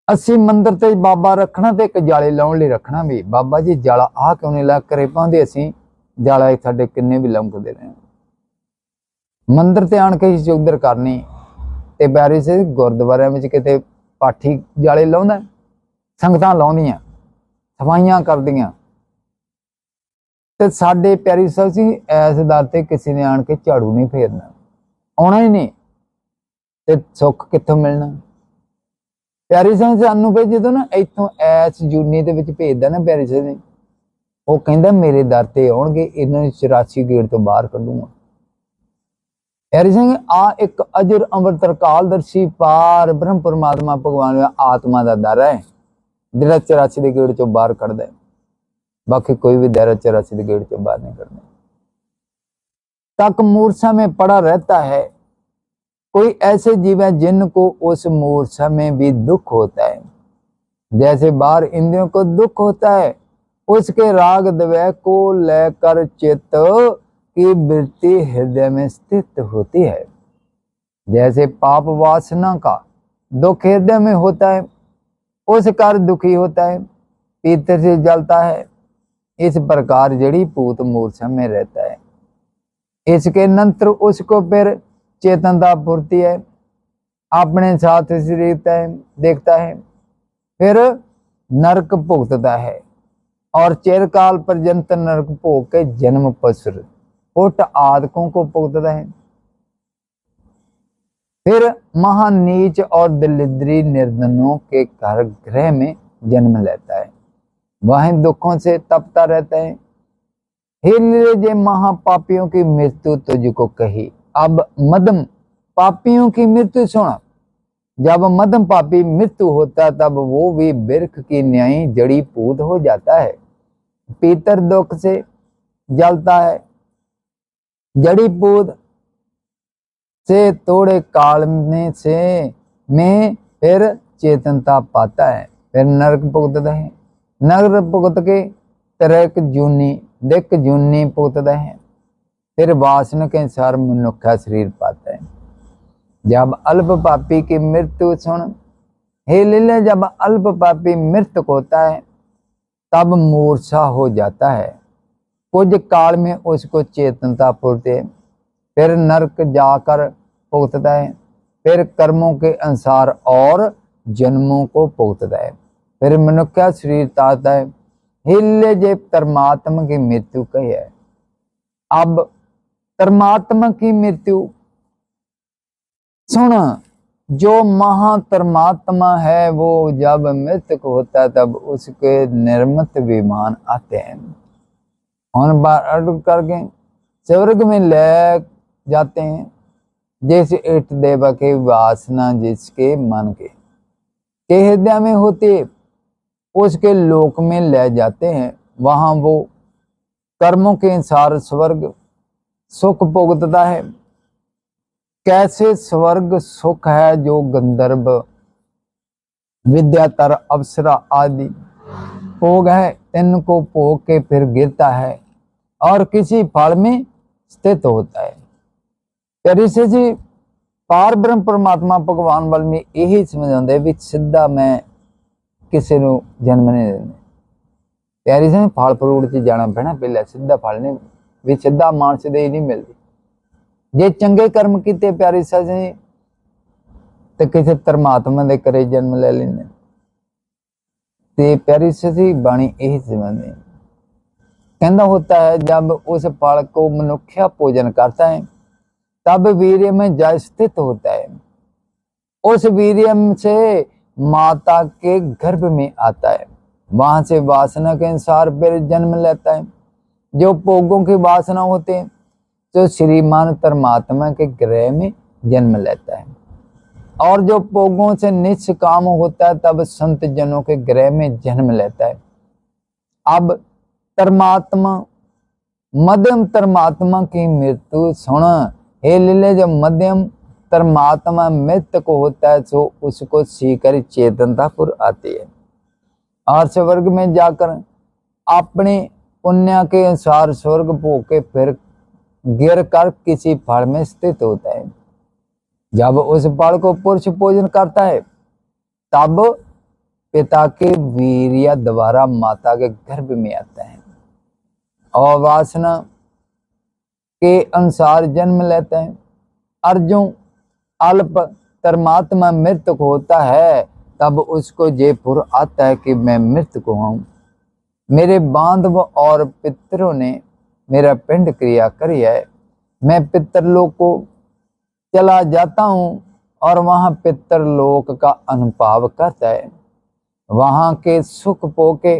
असी मंदिर ते बाबा रखना ते एक जाले लाउण लई रखना भी, बाबा जी जाला आ क्यों नहीं ला करे पाउंदे, असी जाला साडे किन्ने भी लमकदे रहे। मंदिर ते आण के चौधर करनी ते प्यारी से गुरद्वारियां विच किते पाठी जाले लाउंदा, संगतां लाउंदियां, सफाइयां करदियां, ते साडे प्यारी साहब जी इस दर ते किसी ने आण के झाड़ू नहीं फेरना, आउणा ही नहीं, ते सुख कित्थों मिलना। प्यारी साहब सानू भाई जो ना इत्थों ऐस जूनी दे विच भेजदा ना प्यारी साहब जी, वो कहंदा मेरे दर ते आउणगे, इन्हां नूं 84 गेट तो बाहर कढूंगा। प्यारी सिंह आ एक अजर अमृत कालदर्शी पार ब्रह्म परमात्मा भगवान आत्मा का दर है, जिहड़ा 84 के गेट चों बाहर कढदा है। बाकी कोई भी दर 84 के गेट चों बाहर नहीं कढदा। तक मूर्छा में पड़ा रहता है, कोई ऐसे जीव है जिनको उस मूर्छा में भी दुख होता है, जैसे बाहर इंद्रियों को दुख होता है, उसके राग द्वेष को लेकर चित्त की वृत्ति हृदय में स्थित होती है। जैसे पाप वासना का दुख हृदय में होता है, उस कारण दुखी होता है, पीतर से जलता है। इस प्रकार जड़ी पूत मूर्छा में रहता है, इसके नंतर उसको फिर चेतनता पूर्ति है, अपने साथ देखता है, फिर नरक भुगतता है और चिरकाल पर्यंत नरक भोग के जन्म पशुर उठ आदकों को भुगतता है। फिर महानीच और दलिद्री निर्धनों के घर गृह में जन्म लेता है, वहीं दुखों से तपता रहता है। हे जे महापापियों की मृत्यु तुझको कही, अब मध्यम पापियों की मृत्यु सुना। जब मध्यम पापी मृत्यु होता तब वो भी बिरख की न्यायी जड़ी पूत हो जाता है, पीतर दुख से जलता है। जड़ी पूत से थोड़े काल में फिर चेतनता पाता है, फिर नरक भुगतता है। नरक भुगत के तरक जूनी दिक जूनी भुगतता है, फिर वासना के अनुसार मनुष्य शरीर पाता है। जब अल्प पापी की मृत्यु सुन, हे लीले, जब अल्प पापी मृत्यु होता है तब मूर्छा हो जाता है, कुछ काल में उसको चेतनता पूर्ति है, फिर नरक जाकर भुगतता है, फिर कर्मों के अनुसार और जन्मों को भुगतता है, फिर मनुष्य शरीर ताता है। हिले जे परमात्मा की मृत्यु कही है। अब परमात्मा की मृत्यु सुन, जो महातरमात्मा है वो जब मृतक होता है तब उसके निर्मित विमान आते हैं, उन बार करके स्वर्ग में ले जाते हैं। जैसे इट देव के वासना जिसके मन के हृदय में होते, उसके लोक में ले जाते हैं, वहां वो कर्मों के अनुसार स्वर्ग सुख भुगतता है। कैसे स्वर्ग सुख है जो गंधर्व विद्यातर अप्सरा आदि भोग है, इनको भोग के फिर गिरता है और किसी फल में स्थित होता है। ऋषि जी पार ब्रह्म परमात्मा भगवान वाल में यही समझाते भी सीधा मैं किसी को जन्म नहीं देने, प्यारी से फल फ्रूट च जाना पैना, पहले सीधा फल नहीं भी सीधा मानस दे नहीं मिलती। जे चंगे कर्म किते प्यारी सजी तो किसी परमात्मा के करे जन्म ले लेने। ते प्यारी सजी बाणी यही समझते कहना होता है, जब उस फल को मनुष्य भोजन करता है तब वीर्य में जल स्थित होता है, उस वीर्य से माता के गर्भ में आता है, वहां से वासना के अनुसार फिर जन्म लेता है। जो भोगों की वासना होते हैं तो श्रीमान परमात्मा के गृह में जन्म लेता है, और जो भोगों से निष्काम होता है तब संत जनों के गृह में जन्म लेता है। अब परमात्मा मध्यम परमात्मा की मृत्यु सुन, हे लीले, जब मध्यम परमात्मा मृत्यु को होता है तो उसको सीकर चेतनतापुर आती है और स्वर्ग में जाकर अपने पुण्य के अनुसार स्वर्ग भोग के फिर गिर कर किसी फल में स्थित होता है। जब उस बाल को पुरुष भोजन करता है तब पिता के वीर्य द्वारा माता के गर्भ में आता है और वासना के अनुसार जन्म लेता है। अर्जुन अल्प परमात्मा मृतक होता है तब उसको ये पुर आता है कि मैं मृतक हूँ, मेरे बांधव और पितरों ने मेरा पिंड क्रिया करी है, मैं पितरलोक को चला जाता हूँ और वहां पितरलोक का अनुभव करता है, वहां के सुख पोके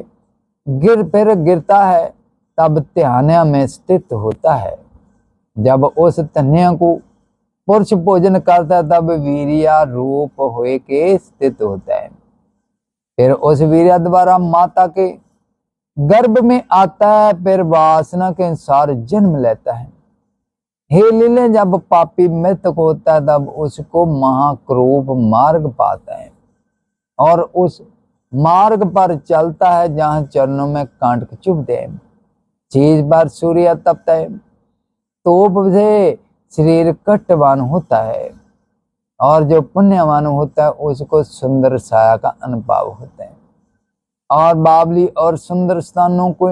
फिर गिरता है तब ध्यान में स्थित होता है। जब उस तन्या को पुरुष भोजन करता है तब वीर्य रूप हुए के स्थित होता है। फिर उस वीर्य द्वारा माता के गर्भ में आता है, फिर वासना के अनुसार जन्म लेता है। हे लीले, जब पापी मृतक होता है तब उसको महाक्रूप मार्ग पाता है और उस मार्ग पर चलता है जहां चरणों में कांटक चुभते हैं, चीज पर सूर्य तपता है, तोप से शरीर कट्टवान होता है और जो पुण्यवान होता है उसको सुंदर छाया का अनुभव होता है और बावली और सुंदर स्थानों को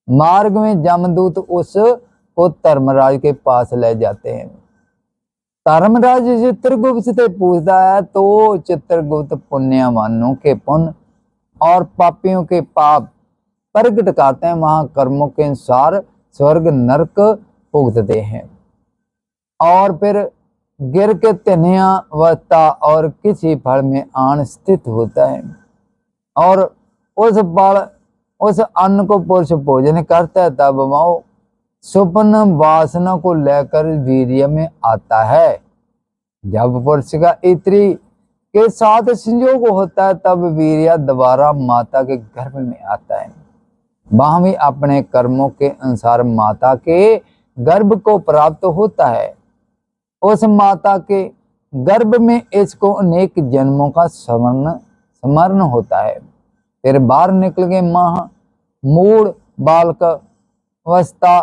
मार्ग में जमदूत उसको धर्मराज के पास ले जाते हैं। धर्मराज चित्रगुप्त से पूछता है तो चित्रगुप्त पुण्यवानों के पुण्य और पापियों के पाप प्रकट करते हैं, वहां कर्मों के अनुसार स्वर्ग नरक भुगतते हैं और फिर गिर के तन्या वस्ता और किसी फल में आन स्थित होता है और उस अन्न को पुरुष भोजन करता है तब वह स्वप्न वासना को लेकर वीर्य में आता है। जब पुरुष का इत्री के साथ संयोग होता है तब वीर्य द्वारा माता के गर्भ में आता है, वहां भी अपने कर्मों के अनुसार माता के गर्भ को प्राप्त होता है। उस माता के गर्भ में इसको अनेक जन्मों का स्मरण होता है। फिर बाहर निकल के मूल बालक अवस्था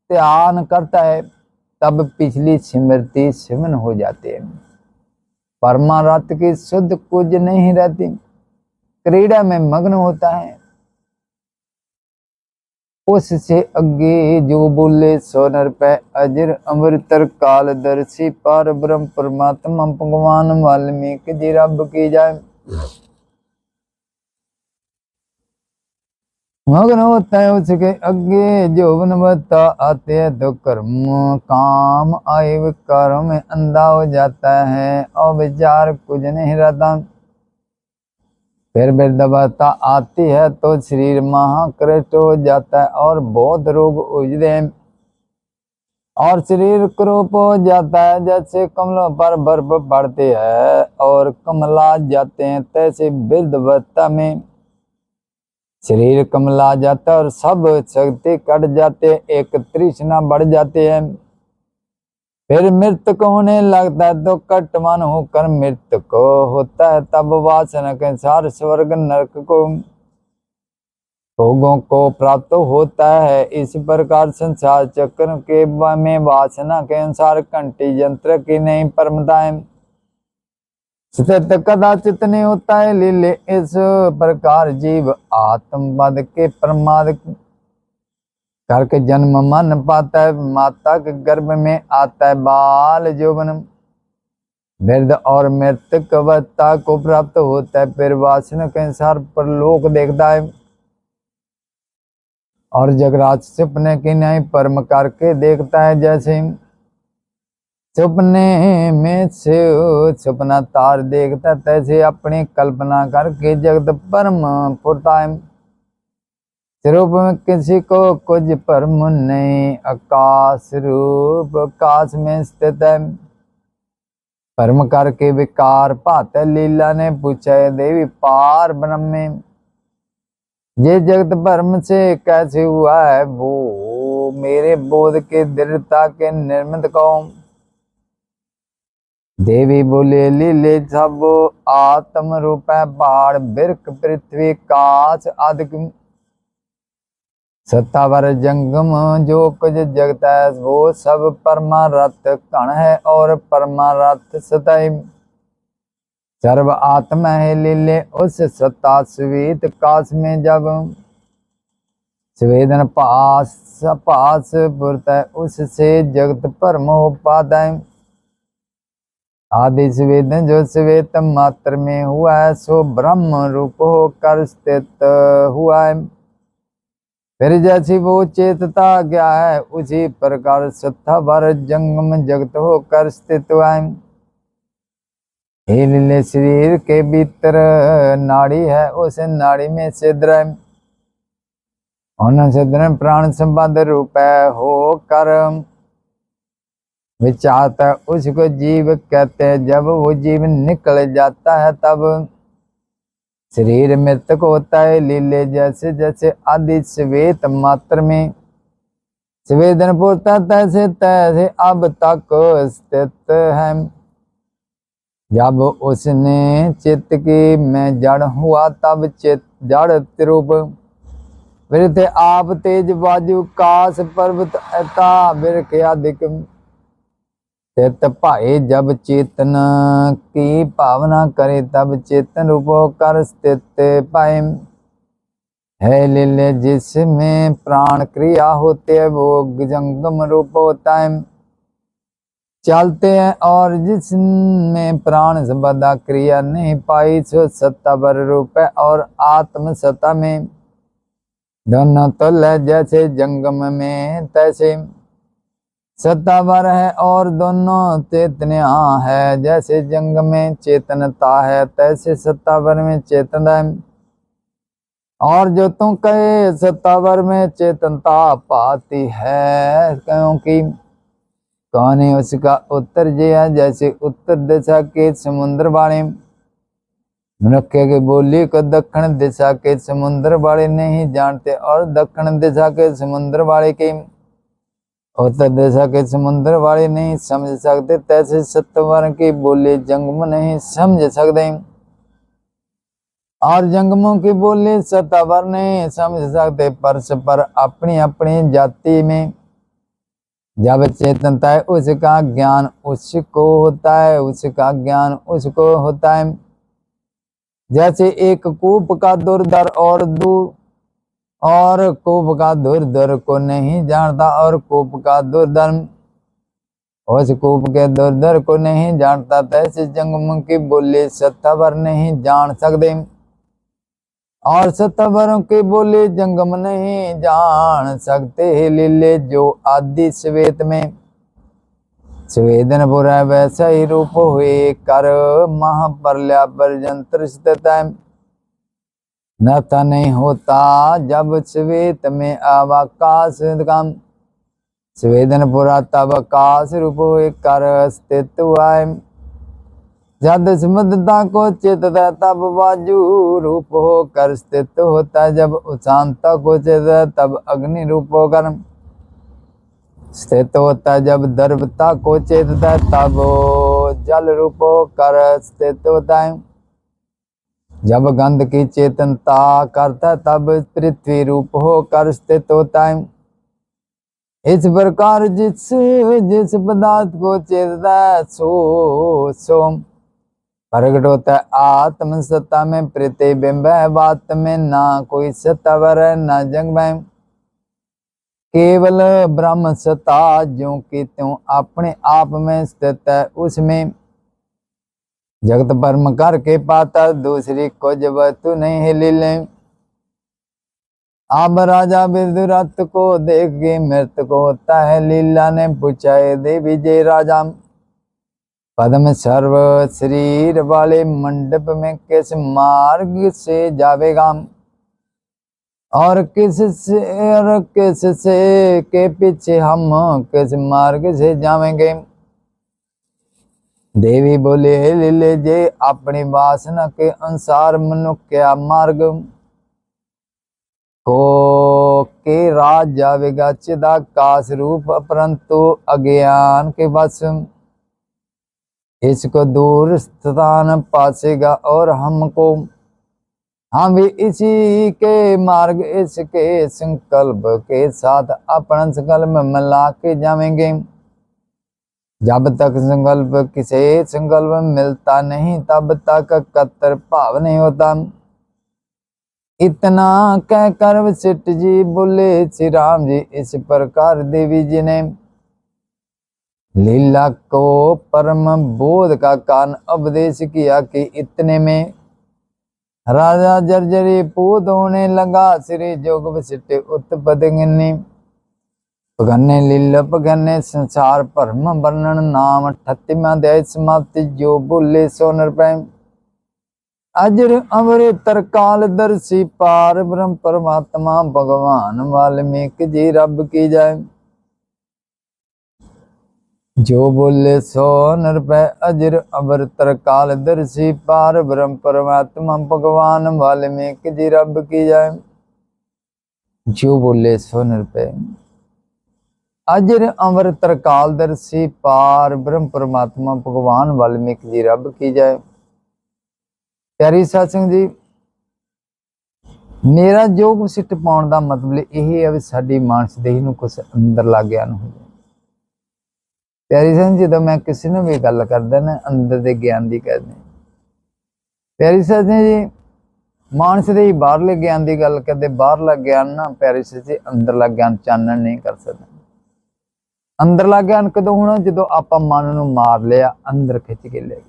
ध्यान करता है तब पिछली स्मृति सिमन हो जाती है, परमार्थ की शुद्ध कुछ नहीं रहती, क्रीड़ा में मग्न होता है। उससे अगे जो बोले सोनर पे अजर अमृतर कालदर्शी पार ब्रह्म परमात्मा भगवान वाल्मीकि जी रब की जाए। मग्न होता है उसके अगे जो बनवता आते हैं तो कर्म काम आए विकारों में अंधा हो जाता है और विचार कुछ नहीं रहता। फिर दबाता आती है तो शरीर महाकृष्ट हो जाता है और बहुत रोग उजड़ते हैं और शरीर क्रूप हो जाता है, जैसे कमलों पर बर्फ पड़ती है और कमला जाते हैं तैसे वृद्धावस्था में शरीर कमला जाता है और सब शक्ति कट जाते, एक तृष्णा बढ़ जाती है। फिर मृतक होने लगता है तो कट्टवान होकर मृतक होता है, तब वासना के अनुसार स्वर्ग नरक को भोगों को प्राप्त होता है। इस प्रकार संसार चक्र के में वासना के अनुसार घंटी यंत्र की नहीं परमताएं स्थित कदाचित नहीं होता है। लीले इस प्रकार जीव आत्मवाद के प्रमाद करके जन्म मन पाता है, माता के गर्भ में आता है, बाल यौवन वृद्ध और मृतक अवस्था को प्राप्त होता है। फिर वासना के अनुसार परलोक देखता है और जगराज सपने की नहीं परम करके देखता है, जैसे सपने में से सपना तार देखता तैसे अपनी कल्पना करके जगत परम फुरता है। स्वरूप में किसी को कुछ परम नहीं, आकाश रूप आकाश में स्थित है, परम करके विकार पाते। लीला ने पूछा है देवी पार ब्रह्म में ये जगत परम से कैसे हुआ है, वो मेरे बोध के दृढ़ता के निर्मित कौन। देवी बोले लीले सब आत्म रूप है, पहाड़ बिरक पृथ्वी काश आदि सत्तावर जंगम जो कुछ जगत है वो सब परमारथ कण है और परमारथ सतई। सर्व आत्मा है लीले उस सत्ता स्वेत काश में जब स्वेदन पास पास पुरत उससे जगत परम हो पाता है। आदि स्वेदन जो स्वेत मात्र में हुआ है सो ब्रह्म रूप होकर स्थित हुआ है। फिर जैसी वो चेतता गया है उसी प्रकार सत्तावर जंगम जगत होकर स्थित हुआ है। हे लीले शरीर के भीतर नाड़ी है उस नाड़ी में छिद्र है। उन छिद्र प्राण संबंध रूप हो कर विचारता उसको जीव कहते हैं। जब वो जीव निकल जाता है तब शरीर मृतक होता है। लीले जैसे जैसे आदि श्वेत मात्र में स्वेदन पूर्ता तैसे तैसे अब तक स्थित है। जब उसने चित्त की मैं जड़ हुआ तब चित्त जड़ रूप वृथ आप तेज बाजू काश पर्वत अता बिरख अधिक स्थित पाए। जब चेतन की भावना करे तब चेतन रूप होकर स्थित पाए। है लीले जिसमें प्राण क्रिया होती है वो जंगम रूप होता है। चलते हैं और जिसमें प्राण संबंधा क्रिया नहीं पाई सो सत्तावर रूप है और आत्म सत्ता में दोनों तुल्य है। जैसे जंगम में तैसे सत्तावर है और दोनों चेतनिया है। जैसे जंग में चेतनता है तैसे सत्तावर में चेतना है। और जो तुम कहे सत्तावर में चेतनता पाती है क्योंकि कौन है उसका उत्तर जे है। जैसे उत्तर दिशा के समुद्र वाले मनुष्य की बोली को दक्षिण दिशा के समुद्र वाले नहीं जानते और दक्षिण दिशा के समुद्र वाले के उत्तर दिशा के समुद्र वाले नहीं समझ सकते तैसे सत्तावर की बोली जंगम नहीं समझ सकते और जंगमों की बोली सत्तावर नहीं समझ सकते। परस्पर अपनी अपनी जाति में जब चेतनता है उसका ज्ञान उसको होता है उसका ज्ञान उसको होता है। जैसे एक कूप का दुर्धर और कूप का दुर्धर को नहीं जानता और कूप का दुर्धर उस कूप के दुर्धर को नहीं जानता तैसे जंगम की बोली सत्तावर नहीं जान सकते और सत्तावरों की बोली जंगम नहीं जान सकते। लीले जो आदि श्वेत में स्वेदन बुरा वैसा ही रूप हुए कर महाप्रलय पर्यंत स्थित है। नथा नहीं होता जब श्वेत में अवकाश काम स्वेदन पुरा तब आकाश रूप हुए कर स्थित हुआ है। जब समृद्धता को चेतता तब वायु रूप होकर स्थित होता है। जब उशांता को चेतता तब अग्नि रूप होकर स्थित होता है। जब द्रवता को चेतता है तब जल रूप होकर स्थित होता है। जब गंध की चेतनता करता है तब पृथ्वी रूप होकर स्थित होता है। इस प्रकार जिस जिस पदार्थ को चेतता है सो प्रकट होता है। आत्म सत्ता में प्रतिबिंब है बात में ना कोई सत्तावर है ना जंग में केवल ब्रह्म सत्ता जो कि त्यों अपने आप में स्थित है उसमें जगत परम करके पाता दूसरी कुछ वस्तु नहीं है। लीले अब राजा विदुरथ को देख के मृत को होता है। लीला ने पूछा है देवी जय राजा पद्म सर्व शरीर वाले मंडप में किस मार्ग से जावेगा और किस से के पीछे हम किस मार्ग से जावेंगे। देवी बोले लीले जे अपनी वासना के अनुसार मनुष्य क्या मार्ग को के राज जावेगा चिदाकाश रूप परंतु अज्ञान के वश इसको दूर स्थान पासेगा और हमको हम भी इसी के मार्ग इसके संकल्प के साथ अपना संकल्प मिला के जाएंगे। जब तक संकल्प किसी संकल्प मिलता नहीं तब तक कत्तर भाव नहीं होता। इतना कहकर वशिष्ठ जी बोले श्री राम जी इस प्रकार देवी जी ने लीला को परम बोध का कारण उपदेश किया कि इतने में राजा जर्जरी पूत होने लगा। श्री जोग वशिष्ठ उत्पत्ति पगन्ने लीला पगन्ने संसार परम वर्णन नाम 38वां अध्याय समाप्ति। जो बोले सो नृपै अजर अमर तरकाल दर्शी पार ब्रह्म परमात्मा भगवान वाल्मीकि जी रब की जाए। जो बोले सो नृपै अजर अमर तरकाल दर्शी पार ब्रह्म परमात्मा भगवान वाल्मीकि जी रब की जाए। जो बोले सो नृपै अजर अमर तरकाल दर्शी पार ब्रह्म परमात्मा भगवान वाल्मीकि जी रब की जाए। प्यारी सत्संग जी, मेरा योग वशिष्ठ पाउण का मतलब यह है भी साडी मानस देही नूं कुछ अंदरला ज्ञान हो जाए। प्यारी सत्संग जो मैं किसी ने भी गल करदा ना अंदर के ज्ञान की कहते। प्यारी सत्संग जी, मानस दे बाहरले ज्ञान की गल करते, बाहरला ज्ञान ना प्यारी सत्संग जी अंदरला ज्ञान चानण नहीं कर सकता। अंदरला ज्ञान कदों होना जो आप मन नूं मार लिया, अंदर खिंच के ले गए।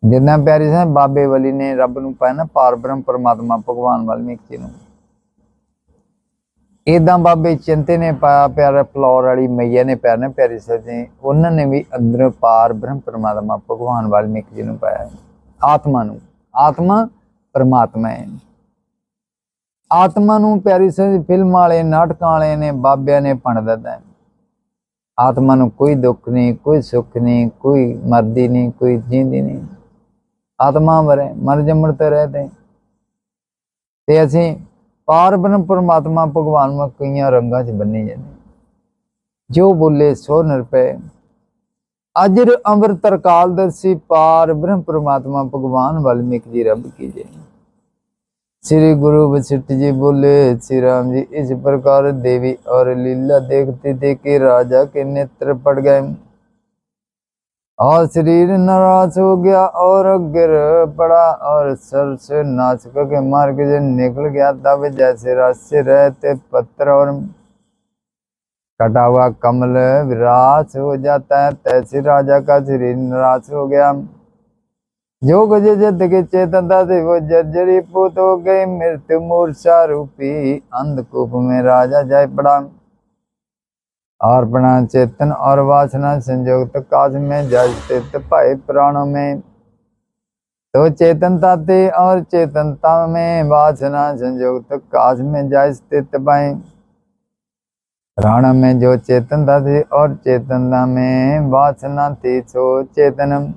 जिन्ना प्यारी साहब बाबे वली ने रब नूं पाया ना पार ब्रह्म परमात्मा भगवान वाल्मीकि जी नूं, इदां बाबे चिंते ने पाया, प्यारा फलौर वाली मैया ने पाया ना प्यारी साहब जी, उन्होंने भी अंदर पार ब्रह्म परमात्मा भगवान वाल्मीकि जी नूं पाया। आत्मा नूं, आत्मा परमात्मा है। आत्मा नूं प्यारी साहब फिल्म वाले नाटकां वाले ने बाबिया ने भंड दिता है। आत्मा नूं कोई दुख नहीं, कोई सुख नहीं, कोई मरदी नहीं, कोई जींदी नहीं। आत्मा मरे मर जमण ते रहते ते असीं पार ब्रह्म परमात्मा भगवान में कई रंगां च बन्नी जाने। जो बोले सो नृपै अजर अमर तरकाल दर्शी पार ब्रह्म परमात्मा भगवान वाल्मीकि जी रब की जय। श्री गुरु वशिष्ठ जी बोले श्री राम जी इस प्रकार देवी और लीला देखते थे कि राजा के नेत्र पड़ गए और शरीर नाराज हो गया और गिर पड़ा और सर से नासिका के मार्ग से निकल गया। तब जैसे रस से रहते पत्थर और कटा हुआ कमल विरास हो जाता है, तैसे राजा का शरीर नाराज हो गया। जो गजत के चेतनता से वो जर्जरी पूत हो गई। मृत्यु मूर्छा रूपी अंधकूप में राजा जाय पड़ा और अपना चेतन और वासना संयुक्त काश में जा स्थित पाए प्राणों में। तो चेतनता थे और चेतनता में वासना संयुक्त काश में जा स्थित पाए। प्राण में जो चेतनता थी और चेतनता में वासना थी सो चेतन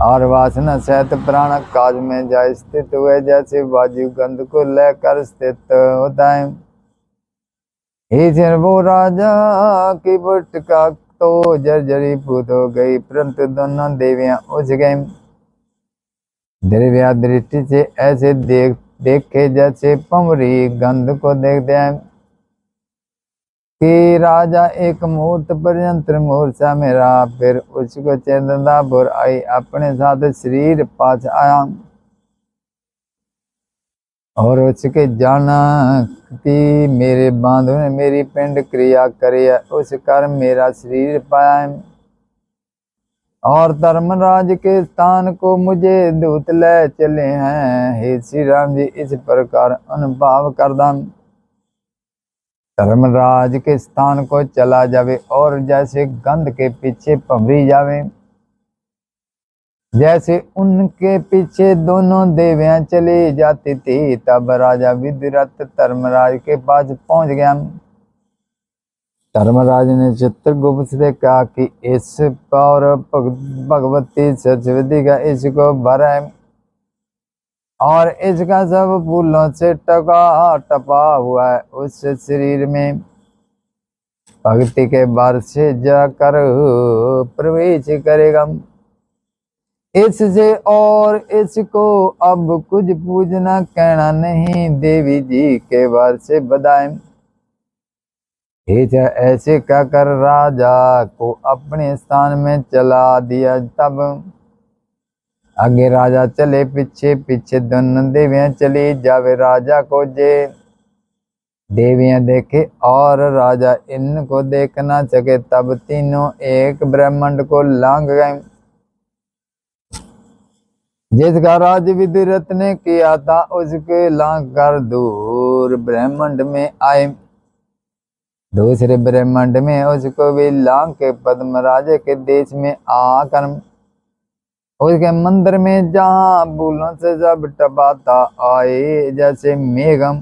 और वासना सहित प्राण काज में जा स्थित हुए, जैसे वायु गंध को लेकर स्थित होता है। वो राजा की बुटका तो जर्जरी पूत हो गई, परंतु दोनों देवियां उठ गई। दिव्या दृष्टि से ऐसे देखे जैसे पमरी गंध को देखते हैं कि राजा एक मुहूर्त पर्यंत मूर्छा में रहा, फिर उसको चेतनता भुर आई, अपने साथ शरीर पास आया और उसके जाना कि मेरे बांधु ने मेरी पिंड क्रिया करी है, उस कर्म मेरा शरीर पाया है और धर्मराज के स्थान को मुझे दूत ले चले हैं। हे श्री राम जी इस प्रकार अनुभव करदा धर्मराज के स्थान को चला जावे और जैसे गंध के पीछे भंवरी जावे, जैसे उनके पीछे दोनों देवियां चली जाती थी। तब राजा विधिरथ धर्मराज के पास पहुंच गया। धर्मराज ने चित्रगुप्त से कहा कि इस पर भगवती सरस्वती का इसको भर है और इसका सब फूलों से टपा हुआ है। उस शरीर में भक्ति के बार से जाकर प्रवेश करेगा। इससे और इसको अब कुछ पूछना कहना नहीं, देवी जी के वर से बधाए। ऐसे कहकर राजा को अपने स्थान में चला दिया। तब आगे राजा चले, पीछे पीछे दोनों देवियां चली जावे। राजा को जे देवियां देखे और राजा इनको देख न सके, तब तीनों एक ब्रह्मांड को लांग गए, जिसका राज विदुरथ ने किया था। उसके लांग कर दूर ब्रह्मांड में आए। दूसरे ब्रह्मांड में उसको भी लांग के पद्मराज के देश में आकर उसके मंदिर में, जहाँ फूलों से सब टपाता आए, जैसे मेघम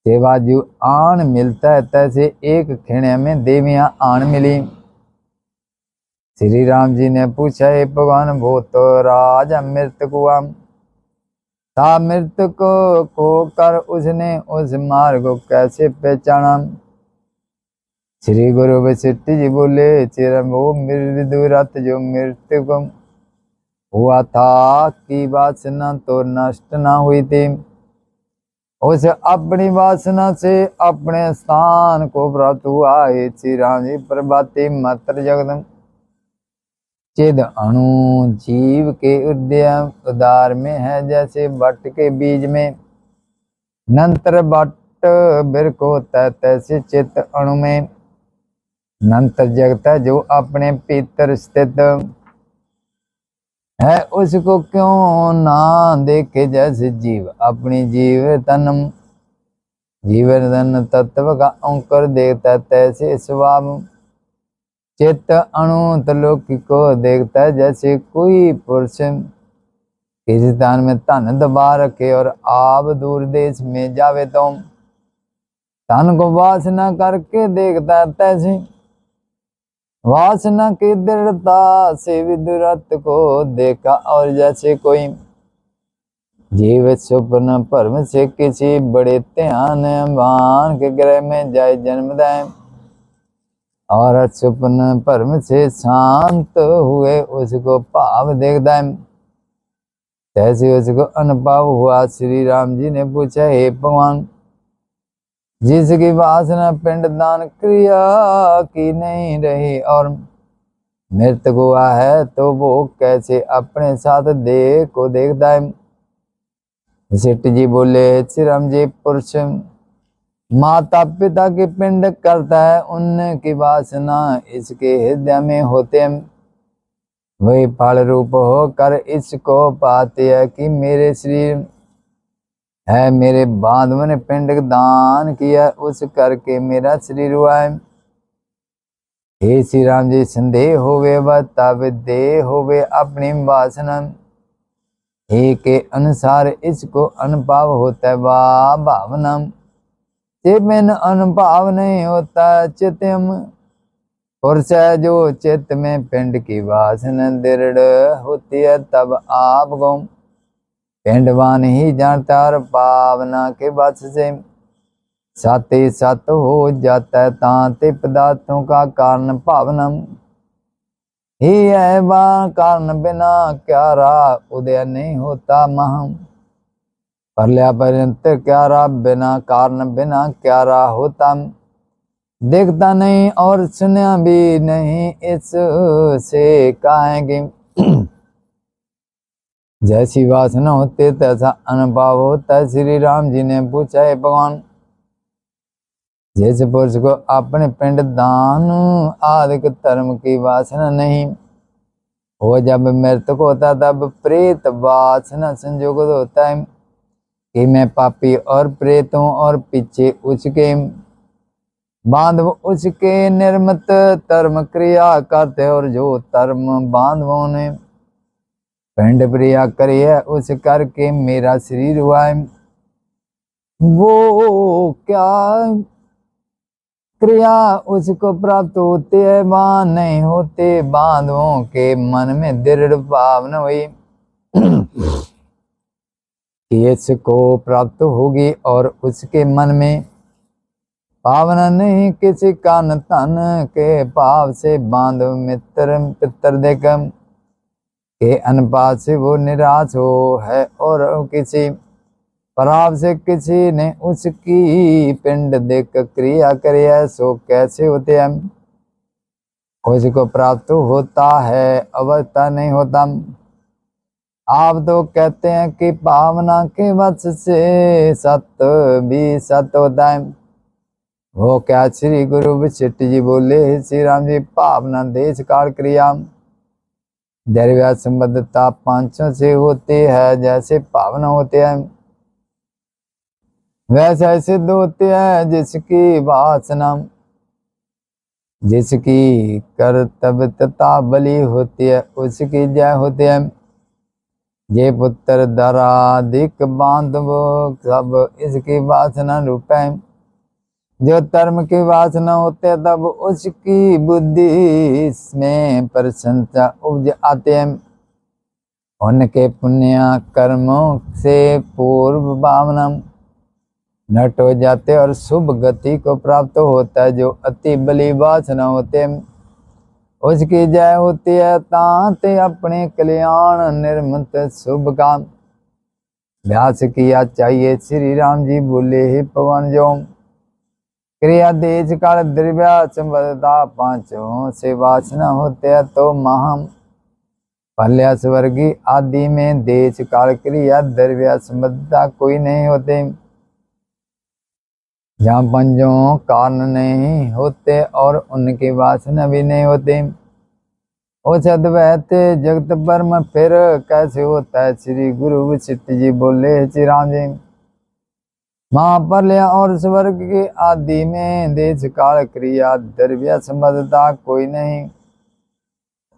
से बाजू आन मिलता है, तैसे एक खेणे में देवियां आन मिली। श्री राम जी ने पूछा, हे भगवान, वो तो राजा मृतक हुआ था, मृतक को कर उसने उस मार्ग को कैसे पहचाना? श्री गुरु वशिष्ठ जी बोले, चिरम वो विदुरथ जो मृतक हुआ था की वासना तो नष्ट न हुई थी, उसे अपनी वासना से अपने स्थान को प्राप्त हुआ है। श्री राम जी प्रभाती मात्र जगदम चिद अणु जीव के उदार में है, जैसे बट के बीज में नंतर बट बिरक होता है, तैसे चित अणु में नंतर जगता है जो अपने भीतर स्थित है, उसको क्यों ना देखे? जैसे जीव अपनी जीवन तत्व का अंकुर देखता है, तैसे स्वभाव चित्त अणु त्रिलोकी को देखता है। जैसे कोई पुरुष किसी स्थान में धन दबा रखे और आप दूर देश में जावे, तो धन को वासना करके देखता है, तैसे वासना की दृढ़ता से विदुरथ को देखा। और जैसे कोई जीव स्वप्न भ्रम से किसी बड़े ध्यान भान के ग्रह में जाए जन्म दें, और स्वप्न भ्रम से शांत हुए उसको भाव देखता है, तैसे उसको अनुभव हुआ। श्री राम जी ने पूछा, हे भगवान, जिसकी वासना पिंडदान क्रिया की नहीं रही और मृतक हुआ है, तो वो कैसे अपने साथ देह को देखता है? सेठ जी बोले, श्री राम जी, पुरुष माता पिता के पिंड करता है, उनकी वासना इसके हृदय में होते हैं, वही फल रूप होकर इसको पाते है कि मेरे शरीर है, मेरे बांधव ने पिंड दान किया, उस करके मेरा शरीर हुआ है। हे श्री राम जी, संदेह होवे व तब देह होवे अपनी वासना हे के अनुसार इसको अनुभव होता है। वाह भावना से बिन अनुभव नहीं होता। चित्तम पुरुष है जो चित्त में पिंड की वासना दृढ़ होती है, तब आप को पिंडवान ही जानता, और भावना के वश से सत ही सत हो जाता है। तांते पदार्थों का कारण भावना ही है, वह कारण बिना क्या रहा उदय नहीं होता। महम परल्या पर्यंत क्या रहा, बिना कारण बिना क्या रहा होता। देखता नहीं और सुना भी नहीं, इससे कहेंगे जैसी वासना होती तैसा अनुभव होता है। श्री राम जी ने पूछा, है भगवान, जैसे पुरुष को अपने पिंड दान आदि धर्म की वासना नहीं हो, जब मृतक होता तब प्रेत वासना संयोग होता है कि मैं पापी और प्रेत हूँ, और पीछे उसके बांधव उसके निर्मित धर्म क्रिया करते, और जो धर्म बांधवों ने पिंड क्रिया करी है, उस करके मेरा शरीर हुआ है। वो क्या क्रिया उसको प्राप्त होती है, वहां नहीं होते। बांधवों के मन में दृढ़ भावना हुई कि इसको प्राप्त होगी, और उसके मन में भावना नहीं किसी कान तन के भाव से बांधव मित्र पितर देखम के अनुपात से वो निराश हो है, और किसी पराव से किसी ने उसकी पिंड देख क्रिया करी है, सो कैसे होते हैं? उसको प्राप्त होता है, अवस्था नहीं होता। आप तो कहते हैं कि भावना के वश से सत्य भी सत्य होता है। वो क्या? श्री गुरु वशिष्ठ जी बोले, श्री राम जी, भावना देश काल क्रिया द्रव्य संबद्धता पांचों से होती है। जैसे भावना होती है वैसे सिद्ध होती है। जिसकी वासना, जिसकी कर्तव्यता बली होती है, उसकी जय होती है। ये पुत्र दराधिक बांधवो सब इसकी वासना रूप है। जो धर्म की वासना होते है तब उसकी बुद्धि में प्रशंसा उपज आते हैं। उनके पुण्य कर्मों से पूर्व भावना नट हो जाते और शुभ गति को प्राप्त होता है। जो अति बली वासना होते हैं उसकी जय होती है। तांते अपने कल्याण निर्मित शुभ काम व्यास किया चाहिए। श्री राम जी बोले, ही पवन जो क्रिया देश काल द्रव्य संबद्धता पांचों से वासना होते हैं, तो महाम पल्य स्वर्गी आदि में देश काल क्रिया द्रव्य संबद्धता कोई नहीं होते। जहाँ पंचों कारण नहीं होते और उनकी वासना भी नहीं होती, उस अद्वैत जगत परम फिर कैसे होता है? श्री गुरु वशिष्ठ जी बोले, श्री राम जी, महाप्रलय और स्वर्ग के आदि में देश काल क्रिया द्रव्य संबद्धता कोई नहीं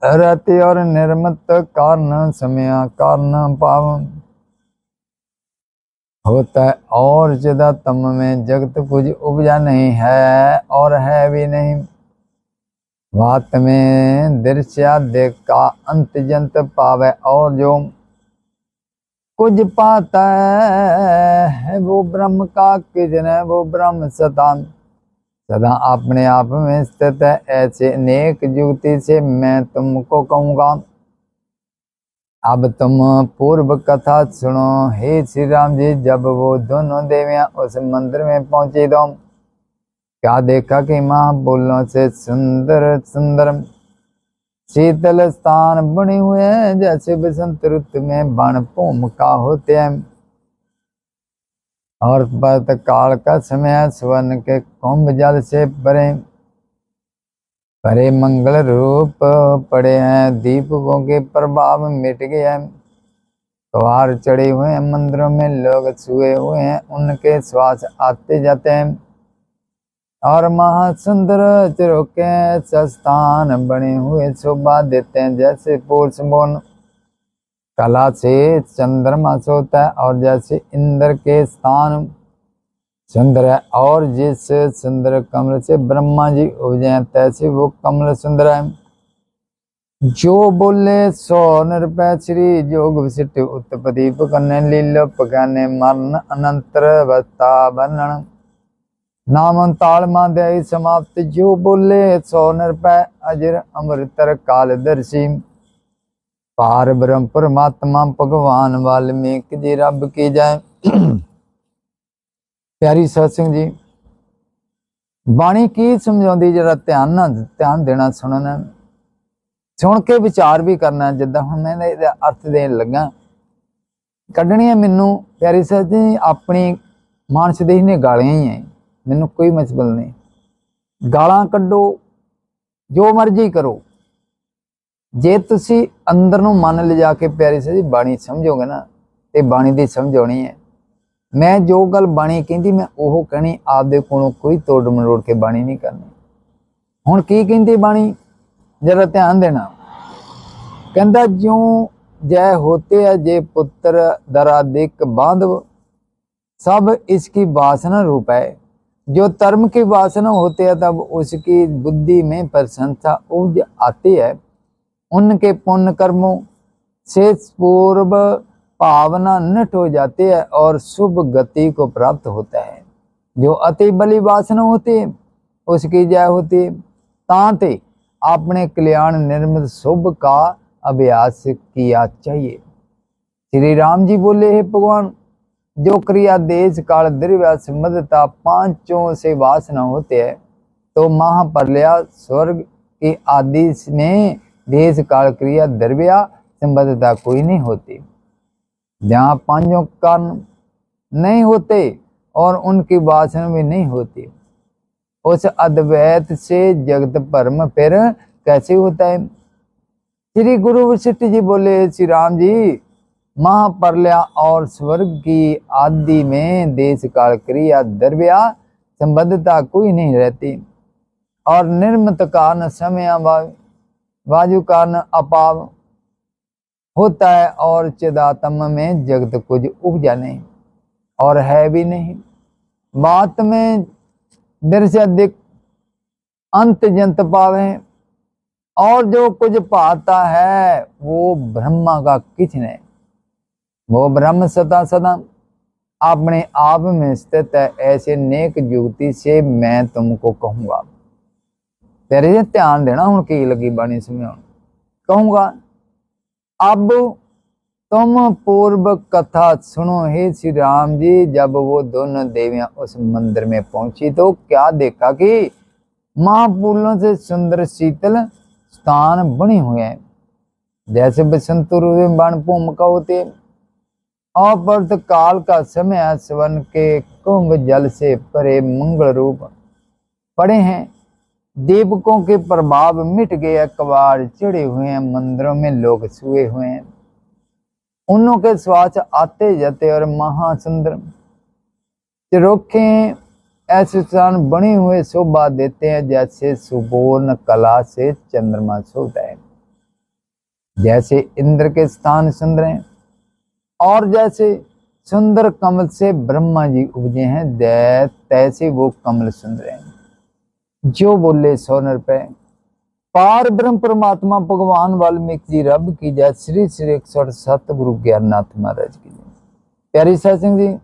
रहती, और निर्मित कारण समय कारण पावन होता है। और चिदात्म में जगत कुछ उपजा नहीं है और है भी नहीं। वात में दृश्यादेश का अंत जंत पावे, और जो कुछ पाता है वो ब्रह्म का किजन है। वो ब्रह्म सदा सदा अपने आप में स्थित है। ऐसे अनेक युक्ति से मैं तुमको कहूँगा। अब तुम पूर्व कथा सुनो। हे श्री राम जी, जब वो दोनों देवियां उस मंदिर में पहुंची तो क्या देखा कि महाबोलों से सुंदर सुंदर शीतल स्थान बने हुए हैं, जैसे बसंत ऋतु में बन भूमिका होते हैं। और काल का समय स्वर्ण के कुंभ जल से परे मंगल रूप पड़े हैं। दीपकों के प्रभाव मिट गए हैं। कवार चढ़े हुए हैं। मंदिरों में लोग छुए हुए हैं। उनके श्वास आते जाते हैं। और महासुंदर चिरोके स्थान बने हुए शोभा देते हैं। जैसे पुरुषमोन कला से चंद्रमा सोता है, और जैसे इंद्र के स्थान सुंदर है, और जिस सुंदर कमल से ब्रह्मा जी उपजे तैसे वो कमल सुंदर है। जो बोले सो निरपै श्री जोग विशिष्ट उत्पत्ति करने लीलो पकाने मरण अनंतर अवस्था वर्णन नाम ताल माध्यायी समाप्त। जो बोले सो निरपै अजर अमृतर कालदर्शी पार ब्रह्म परमात्मा भगवान वाल्मीकि जी रब की जाए। प्यारी सत्संग जी, बाणी की समझाਉਂਦੀ जरा ध्यान देना सुनना, सुन के विचार भी करना। जिदा हम मैं अर्थ देन लगा कढ़निया मैनू प्यारी सत्संग जी अपनी मानस देही ने गालियां ही है। मैनू कोई मसबल नहीं, गालां कड्डो जो मर्जी करो। जे तुसी अंदर नूं मन ले जाके प्यारी सत्संग जी बाणी समझोगे ना, ते बाणी दी समझ आउणी है। मैं जो गल बाणी कहती मैं ओह कहनी, आपदे कोलों कोई तोड़ मरोड़ के बाणी नहीं करनी। हुण की कहती बाणी, जरा ध्यान देना। कहंदा ज्यों जय होते है जे पुत्र दराधिक बांधव सब इसकी वासना रूप है। जो धर्म की वासना होते है तब उसकी बुद्धि में प्रशंसा उपज आती है। उनके पुण्य कर्मों से पूर्व भावना नट हो जाती है और शुभ गति को प्राप्त होता है। जो अति बली वासना होती है उसकी जय होती है। तांते अपने कल्याण निर्मित शुभ का अभ्यास किया चाहिए। श्री राम जी बोले, हे भगवान, जो क्रिया देश काल द्रव्य संबद्धता पांचों से वासना होते हैं, तो महाप्रलय स्वर्ग के आदि में देश काल क्रिया द्रव्य संबद्धता कोई नहीं होती। जहाँ पांचों कारण नहीं होते और उनकी वासना भी नहीं होती, उस अद्वैत से जगत भरम फिर कैसे होता है। श्री गुरु वशिष्ठ जी बोले, श्री राम जी, महाप्रलय और स्वर्ग की आदि में देश काल क्रिया द्रव्य संबद्धता कोई नहीं रहती, और निर्मित कारण समय वायु कारण अपाव होता है, और चिदात्म में जगत कुछ उपजा नहीं और है भी नहीं। बात में दर से अधिक अंत जंत पावे, और जो कुछ पाता है वो ब्रह्मा का किछ नहीं। वो ब्रह्म सदा सदा अपने आप में स्थित है। ऐसे नेक युक्ति से मैं तुमको कहूंगा। तेरे ध्यान देना, हूं की लगी बाणी समझाउण। कहूंगा, अब तुम पूर्व कथा सुनो। हे श्री राम जी, जब वो दोनों देवियां उस मंदिर में पहुंची तो क्या देखा कि महाफूलों से सुंदर शीतल स्थान बने हुए हैं, जैसे बसंत ऋतु में वन भूमिका होते। और वर्त काल का समय स्वर्ण के कुंभ जल से परे मंगल रूप पड़े हैं। देवकों के प्रभाव मिट गए, कबाड़ चढ़े हुए हैं, मंदिरों में लोग सोए हुए हैं। उन्हों के श्वास आते जाते और महासुंदर चरोखे ऐसे स्थान बने हुए शोभा देते हैं, जैसे सुवर्ण कला से चंद्रमा शोभता है। जैसे इंद्र के स्थान सुंदर हैं, और जैसे सुंदर कमल से ब्रह्मा जी उपजे हैं, तैसे वो कमल सुंदर हैं। जो बोले 100 रुपए। पार ब्रह्म परमात्मा भगवान वाल्मीकि जी रब की जय। श्री श्री 107 गुरु ज्ञाननाथ महाराज की जय। प्यारी साध संगत जी,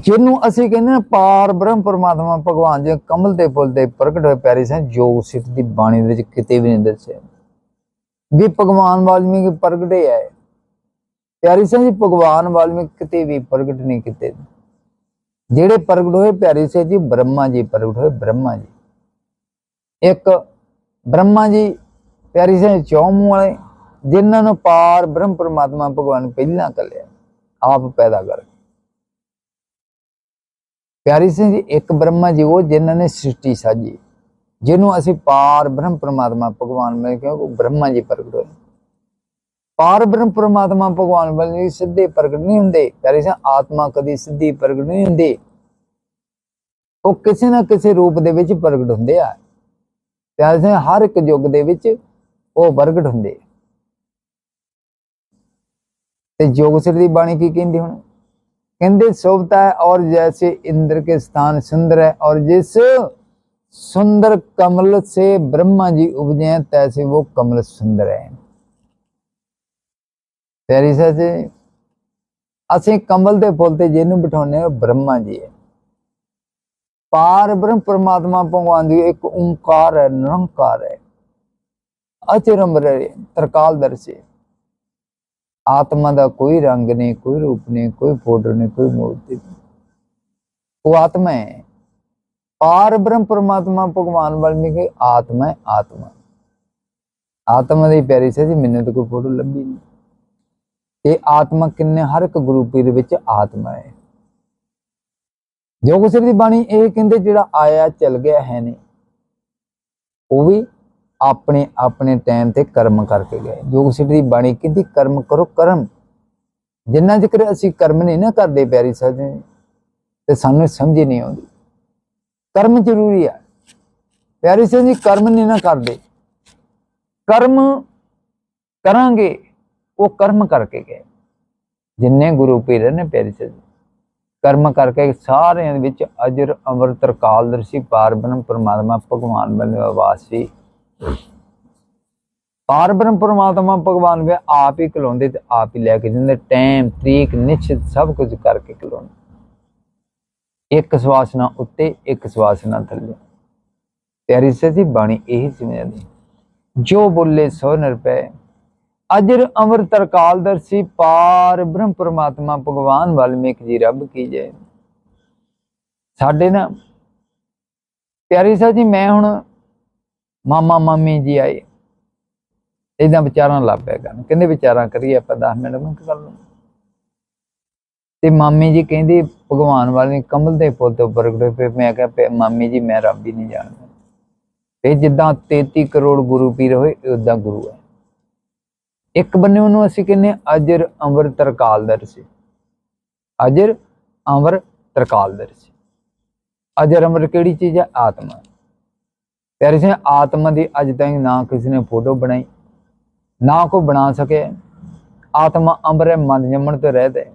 जिन्हों असी कहने पार ब्रह्म परमात्मा भगवान जी कमल दे फुल दे प्रगट होए, प्यारी साध योग सिद्ध दी बाणी दे विच किते भी नहीं दस्सिया भी भगवान वाल्मीकि प्रगटे है। प्यारी साध जी, भगवान वाल्मीकि किते भी प्रगट नहीं किते। जेड़े प्रगट होए प्यारी साध जी, ब्रह्मा जी प्रगट होए। ब्रह्मा जी एक ब्रह्मा जी प्यारी साध चौ मूंह वाले, जिन्होंने पार ब्रह्म परमात्मा भगवान पहला कलिया आप पैदा कर। प्यारी साध जी एक ब्रह्मा जी वो जिन्होंने सृष्टि साजी, जिन्हों असी पार ब्रह्म परमात्मा भगवान में क्योंकि ब्रह्मा जी प्रगट होए। पार ब्रह्म परमात्मा भगवान वाले सीधे प्रगट नहीं होंगे। प्यारी साध आत्मा कदी सीधी प्रगट नहीं होंगी, वो किसी ना किसी रूप दे विच प्रगट होंदे आ। प्यारे साध हर एक युग दे विच वो प्रगट होंदे। ते योग सिद्ध दी बाणी की कहंदी हुण, कहंदे शोभता है और जैसे इंद्र के स्थान सुंदर है, और जिस सुंदर कमल से ब्रह्मा जी उपजे हैं, तैसे वो कमल सुंदर है। प्यारी साध जी, असी कमल दे फुल ते जिन्हों बिठाने ब्रह्मा जी है। पार ब्रह्म परमात्मा भगवान जी एक ओंकार है, निरंकार है, अचरंबर है, त्रिकालदर्शी। आत्मा का कोई रंग नहीं, कोई रूप नहीं, कोई फोटो नहीं, कोई मूर्ति नहीं, वो आत्मा है। पार ब्रह्म परमात्मा भगवान वाल्मीकि आत्मा है। आत्मा आत्मा दी प्यारी साध जी मैंने तो कोई फोटो लभी नहीं। ये आत्मा किन्ने हर एक गुरु पीर विच आत्मा है। योग सिद्ध दी बाणी ये कहंदे जिहड़ा आया चल गया है नहीं, वो भी अपने अपने टाइम ते कर्म करके गए। योग सिद्ध दी बाणी कहंदी कर्म करो कर्म। जिन्ना चिकर असी कर्म नहीं ना करते प्यारी साध जी, ते सानू समझ ही नहीं आउंदी। कर्म जरूरी है प्यारी साध जी, कर्म नहीं ना करते, कर्म करांगे वो कर्म करके गए। जिन्ने गुरु पीर ने प्यारी साध जी कर्म करके सारे विच अजर अमर त्रिकालदर्शी पार ब्रह्म परमात्मा भगवान बने वासी। पार ब्रह्म परमात्मा भगवान वे आप ही खिलाते ते आप ही लैके जाते। टाइम तरीक निश्चित सब कुछ करके खिलाने। एक सुवासना उत्ते एक सुवासना थले। प्यारी साध जी बाणी यही समझाती। जो बोले सो निरपै। अजर अमर तरकालदर्शी पार ब्रह्म परमात्मा भगवान वाल्मीकि जी रब की जय। साडे ना प्यारे साहब जी, मैं हुण मामा मामी जी आए, इदां विचारां लग पिया करन, कहंदे विचारां करिए आपां 10 मिनट। मैं कर लूं। ते मामी जी कहंदी भगवान वाले कमल दे फुल तो प्रगटे पे। मैं कहा मामी जी मैं रब ही नहीं जानदा। ते जिद्दां 33 करोड़ गुरु पीर होए उदां गुरु है। एक बन्ने ਉਹਨੂੰ ਅਸੀਂ ਕਹਿੰਦੇ अजर अमर तरकालदर्शी। अजर अमर तरकालदर्शी। अजर अमर किहड़ी चीज़ है? आत्मा। प्यारे से आत्मा की अज तक ना किसी ने फोटो बनाई, ना कोई बना सके। आत्मा अमर है, मन जमन तो रहता है।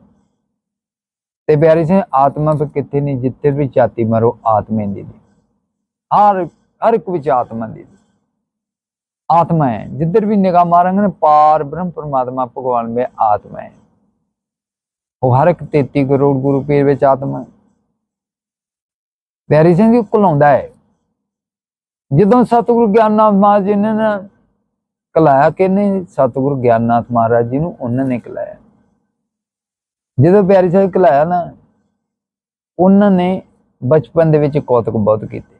ते प्यारे से आत्मा पे कितने नहीं, जिथे भी छाती मारो आत्मा दी हर एक विच आत्मा दी आत्मा है। जिधर भी निगाह मारेंगे ना पार ब्रह्म परमात्मा भगवान में आत्मा है। वो हर एक 33 करोड़ गुरु पीर विच आत्मा है। प्यारी सिंह जी घुलाउंदा है। जदों सतगुरु ज्ञाननाथ महाराज जी ने ना कलाया कि नहीं, सतगुरु ज्ञाननाथ महाराज जी नूं उन्होंने कलाया। जदों प्यारी सिंह कलाया ना, उन्होंने बचपन दे विच कौतक बहुत कीते।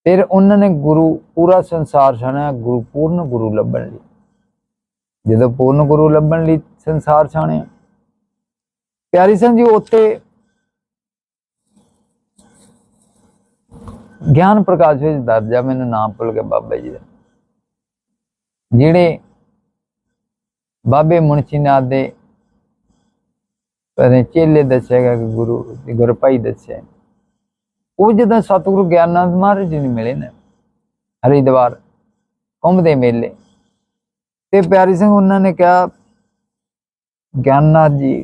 फिर उन्होंने गुरु पूरा संसार छाणिया, गुरु पूर्ण गुरु लभण लई। जदों पूर्ण गुरु लभण लई संसार छाणिया, प्यारी सिंह जी उत्थे ज्ञान प्रकाश विच दर्जा, मैनूं नाम भुल गया बाबा जी दा, जिहड़े बाबे मुंशी नाथ दे चेले दस्सिया गया कि गुरु भाई दस्सिया। वो जदों सतगुरु ज्ञाननाथ महाराज जी ने मिले ना हरिद्वार कुंभ दे मेले, ते प्यारी सिंह उन्होंने कहा ज्ञाननाथ जी,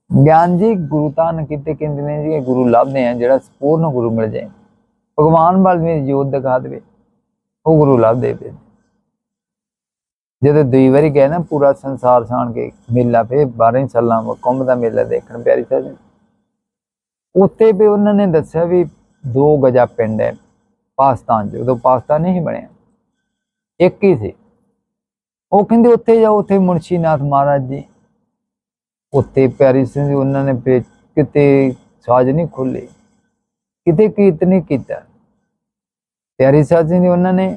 ज्ञान जी गुरु धारण किते कहंदे ने जी गुरु लभदे हैं, जिहड़ा पूर्ण गुरु मिल जाए, भगवान वाल मेरी जोत दिखा दे, वो गुरु लभदे पे। जदों दुई बारी गए ना पूरा संसार छाण के मेला, फिर 12 साल कुंभ का मेला देखण प्यारी साहब, उत्थे भी उन्होंने दस्सिया भी 2 गजा पिंड है पाकिस्तान च। उदों पाकिस्तान नहीं बनिया, एक ही सी। वो कहंदे उत्थे जाओ, उत्थे मुंशी नाथ महाराज जी, उत्थे प्यारी सिंह जी उन्होंने किते साज नहीं खोली, किते कीर्तन नहीं किया। प्यारी साहब जी उन्होंने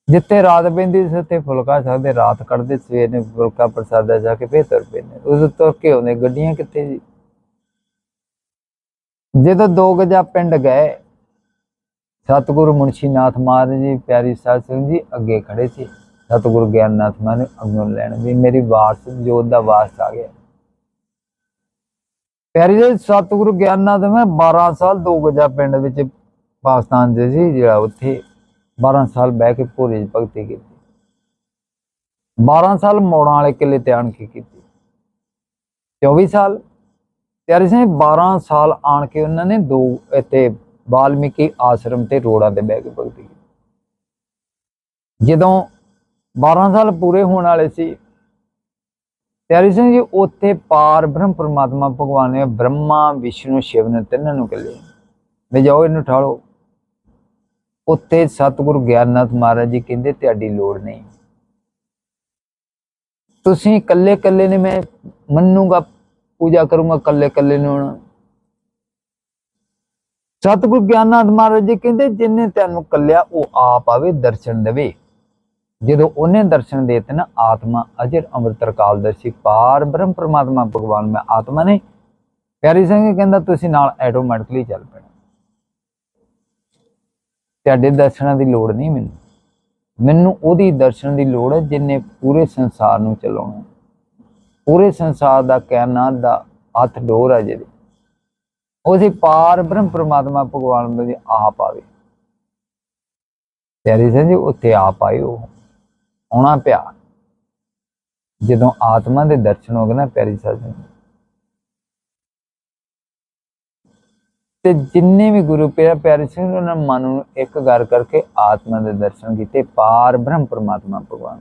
जिथे रात पैंदी सी उत्थे फुलका छकदे, रात कढ़दे, सवेर ने फुलका प्रसादा छक के फिर तुर पैंदे। उस तुर के आउंदे, गड्डियां कित्थे जी। जदों 2 गजा पिंड गए, सतगुरु मुंशी नाथ महाराज जी प्यारी साहब सिंह जी अगे खड़े थे, सतगुरु ज्ञाननाथ महाराज अगों लैण भी मेरी वारस जोत दा वारस आ गया। प्यारी जी सतगुरु ज्ञाननाथ में 12 साल 2 गजा पिंड विच पाकिस्तान दे सी, जिहड़ा उत्थे 12 साल बह के भोरे भगती की, 12 साल मोड़ां वाले किले ते आण के कीती, 24 साल प्यारे सिंह 12 साल आण के उन्होंने 2 इत्थे वाल्मीकि आश्रम ते रोड़ा ते बह के भगती की। जदों 12 साल पूरे होने वाले सी, प्यारी सिंह जी उत्थे पार ब्रह्म परमात्मा भगवान ने ब्रह्मा विष्णु शिव ने तिन्हां नूं कहे भी जाओ इनू ठालो। उत्थे सतगुरु ज्ञाननाथ महाराज जी कहंदे तुहाडी लोड़ नहीं, तुसीं कल्ले कल्ले ने मैं मन्नूंगा, पूजा करूंगा कल्ले कल्ले नूं। सतगुरु ज्ञाननाथ महाराज जी कहंदे जिन्हें तैनूं कल्लिया वो आप आवे दर्शन देवे। जदों उन्हें दर्शन देते ना, आत्मा अजर अमर तरकालदर्शी पार ब्रह्म परमात्मा भगवान में आत्मा ने प्यारी सिंह कहंदा तुसीं नाल ऐटोमैटिकली चल पैणा, तुहाडे दर्शनां दी लोड़ नहीं मैनूं ओहदी दर्शन दी लोड़ है जिन्हें पूरे संसार नूं चलाउणा। पूरे संसार दा कायनात दा हथ डोर है जिहदी, उसी पार ब्रह्म परमात्मा भगवान में आप आवे। प्यारी सिंह जी उत्थे आप आए, हो आउणा पिया। जदों आत्मा दे दर्शन हो गए ना प्यारी साहब जी, ते जिन्ने भी गुरु प्यारे सिंह उन्होंने मन नूं एक कर करके आत्मा दे दर्शन किए, पार ब्रह्म परमात्मा भगवान।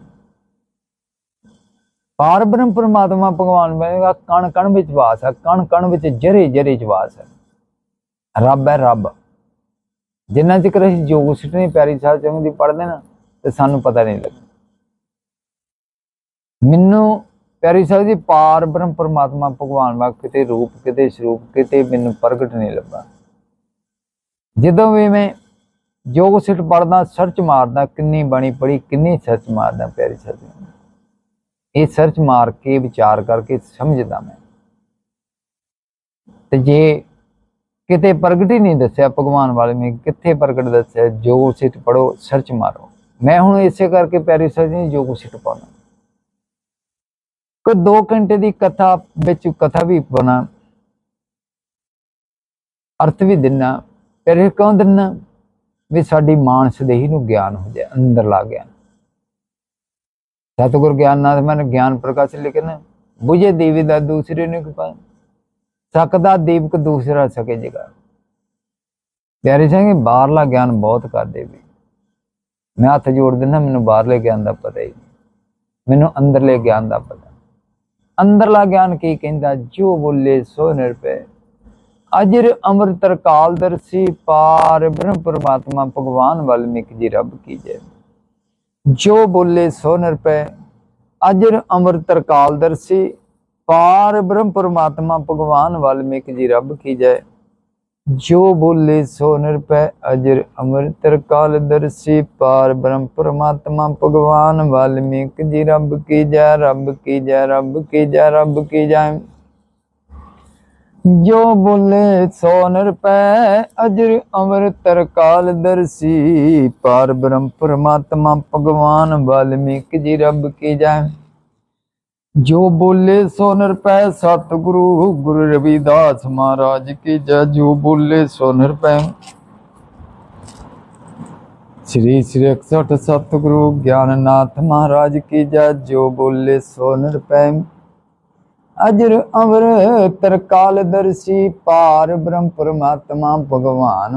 पार ब्रह्म परमात्मा भगवान बनेगा, कण कण विच वास है, कण कण विच जरे जरे च वास है। रब है रब, जिन्ना चिकर असीं जोग सिटनी प्यारी साहिब संगत दी पढ़दे ना ते सानूं पता नहीं लगदा। मैनू प्यारी साहिब जी पार ब्रह्म परमात्मा भगवान वा किते रूप किते स्वरूप किते मैनू प्रगट नहीं लभा। जदों भी मैं योग सिट पढ़दा सर्च मारदा किन्नी बाणी पढ़ी किन्नी सर्च मारदा प्यारी साहिब जी ये सर्च मार के विचार करके समझदा मैं। ते जे किते प्रगट ही नहीं दस्या भगवान वाले में कित्थे प्रगट दस्या योग सिट पढ़ो सर्च मारो। मैं हुण इसे करके प्यारी साहिब जी योग सिट पाउणा कोई 2 घंटे की कथा बिच कथा भी पाना अर्थ भी दिना फिर क्यों दिना भी साडी मानस देही नूं ज्ञान हो जाए अंदरला ज्ञान। सतगुर ज्ञाननाथ मैंने ज्ञान प्रकाश लिखना बुझे दीवी दा दूसरे ने पाए सकदा दीपक दूसरा सके जगा। प्यारे सिंह बाहरला ज्ञान बहुत कर दे भी मैं हथ जोड़ देना मैनू बाहरले ज्ञान का पता ही मैनू अंदरले ज्ञान का पता। अंदरला ज्ञान की कहता जो बोले सो निरभय अजर अमृत काल दर्शी पार ब्रह्म परमात्मा भगवान वाल्मीकि जी रब की जय। जो बोले सो निरभय अजर अमृत काल दर्शी पार ब्रह्म परमात्मा भगवान वाल्मीकि जी रब की जय। जो बोले सो निरभय अजर अमृत काल दर्शी पार ब्रह्म परमात्मा भगवान वाल्मीकि जी रब की जय रब की जय रब की जय रब की जय। जो बोले सो निरभय अजर अमृत काल दर्शी पार ब्रह्म परमात्मा भगवान वाल्मीकि जी रब की जय। जो बोले सो निरभय सतगुरु गुरु रविदास महाराज की जय। जो बोले सो निरभय श्री श्री 61 सतगुरु ज्ञाननाथ महाराज की जय। जो बोले सो निरभय अजर अमृत काल दर्शी पार ब्रह्म परमात्मा भगवान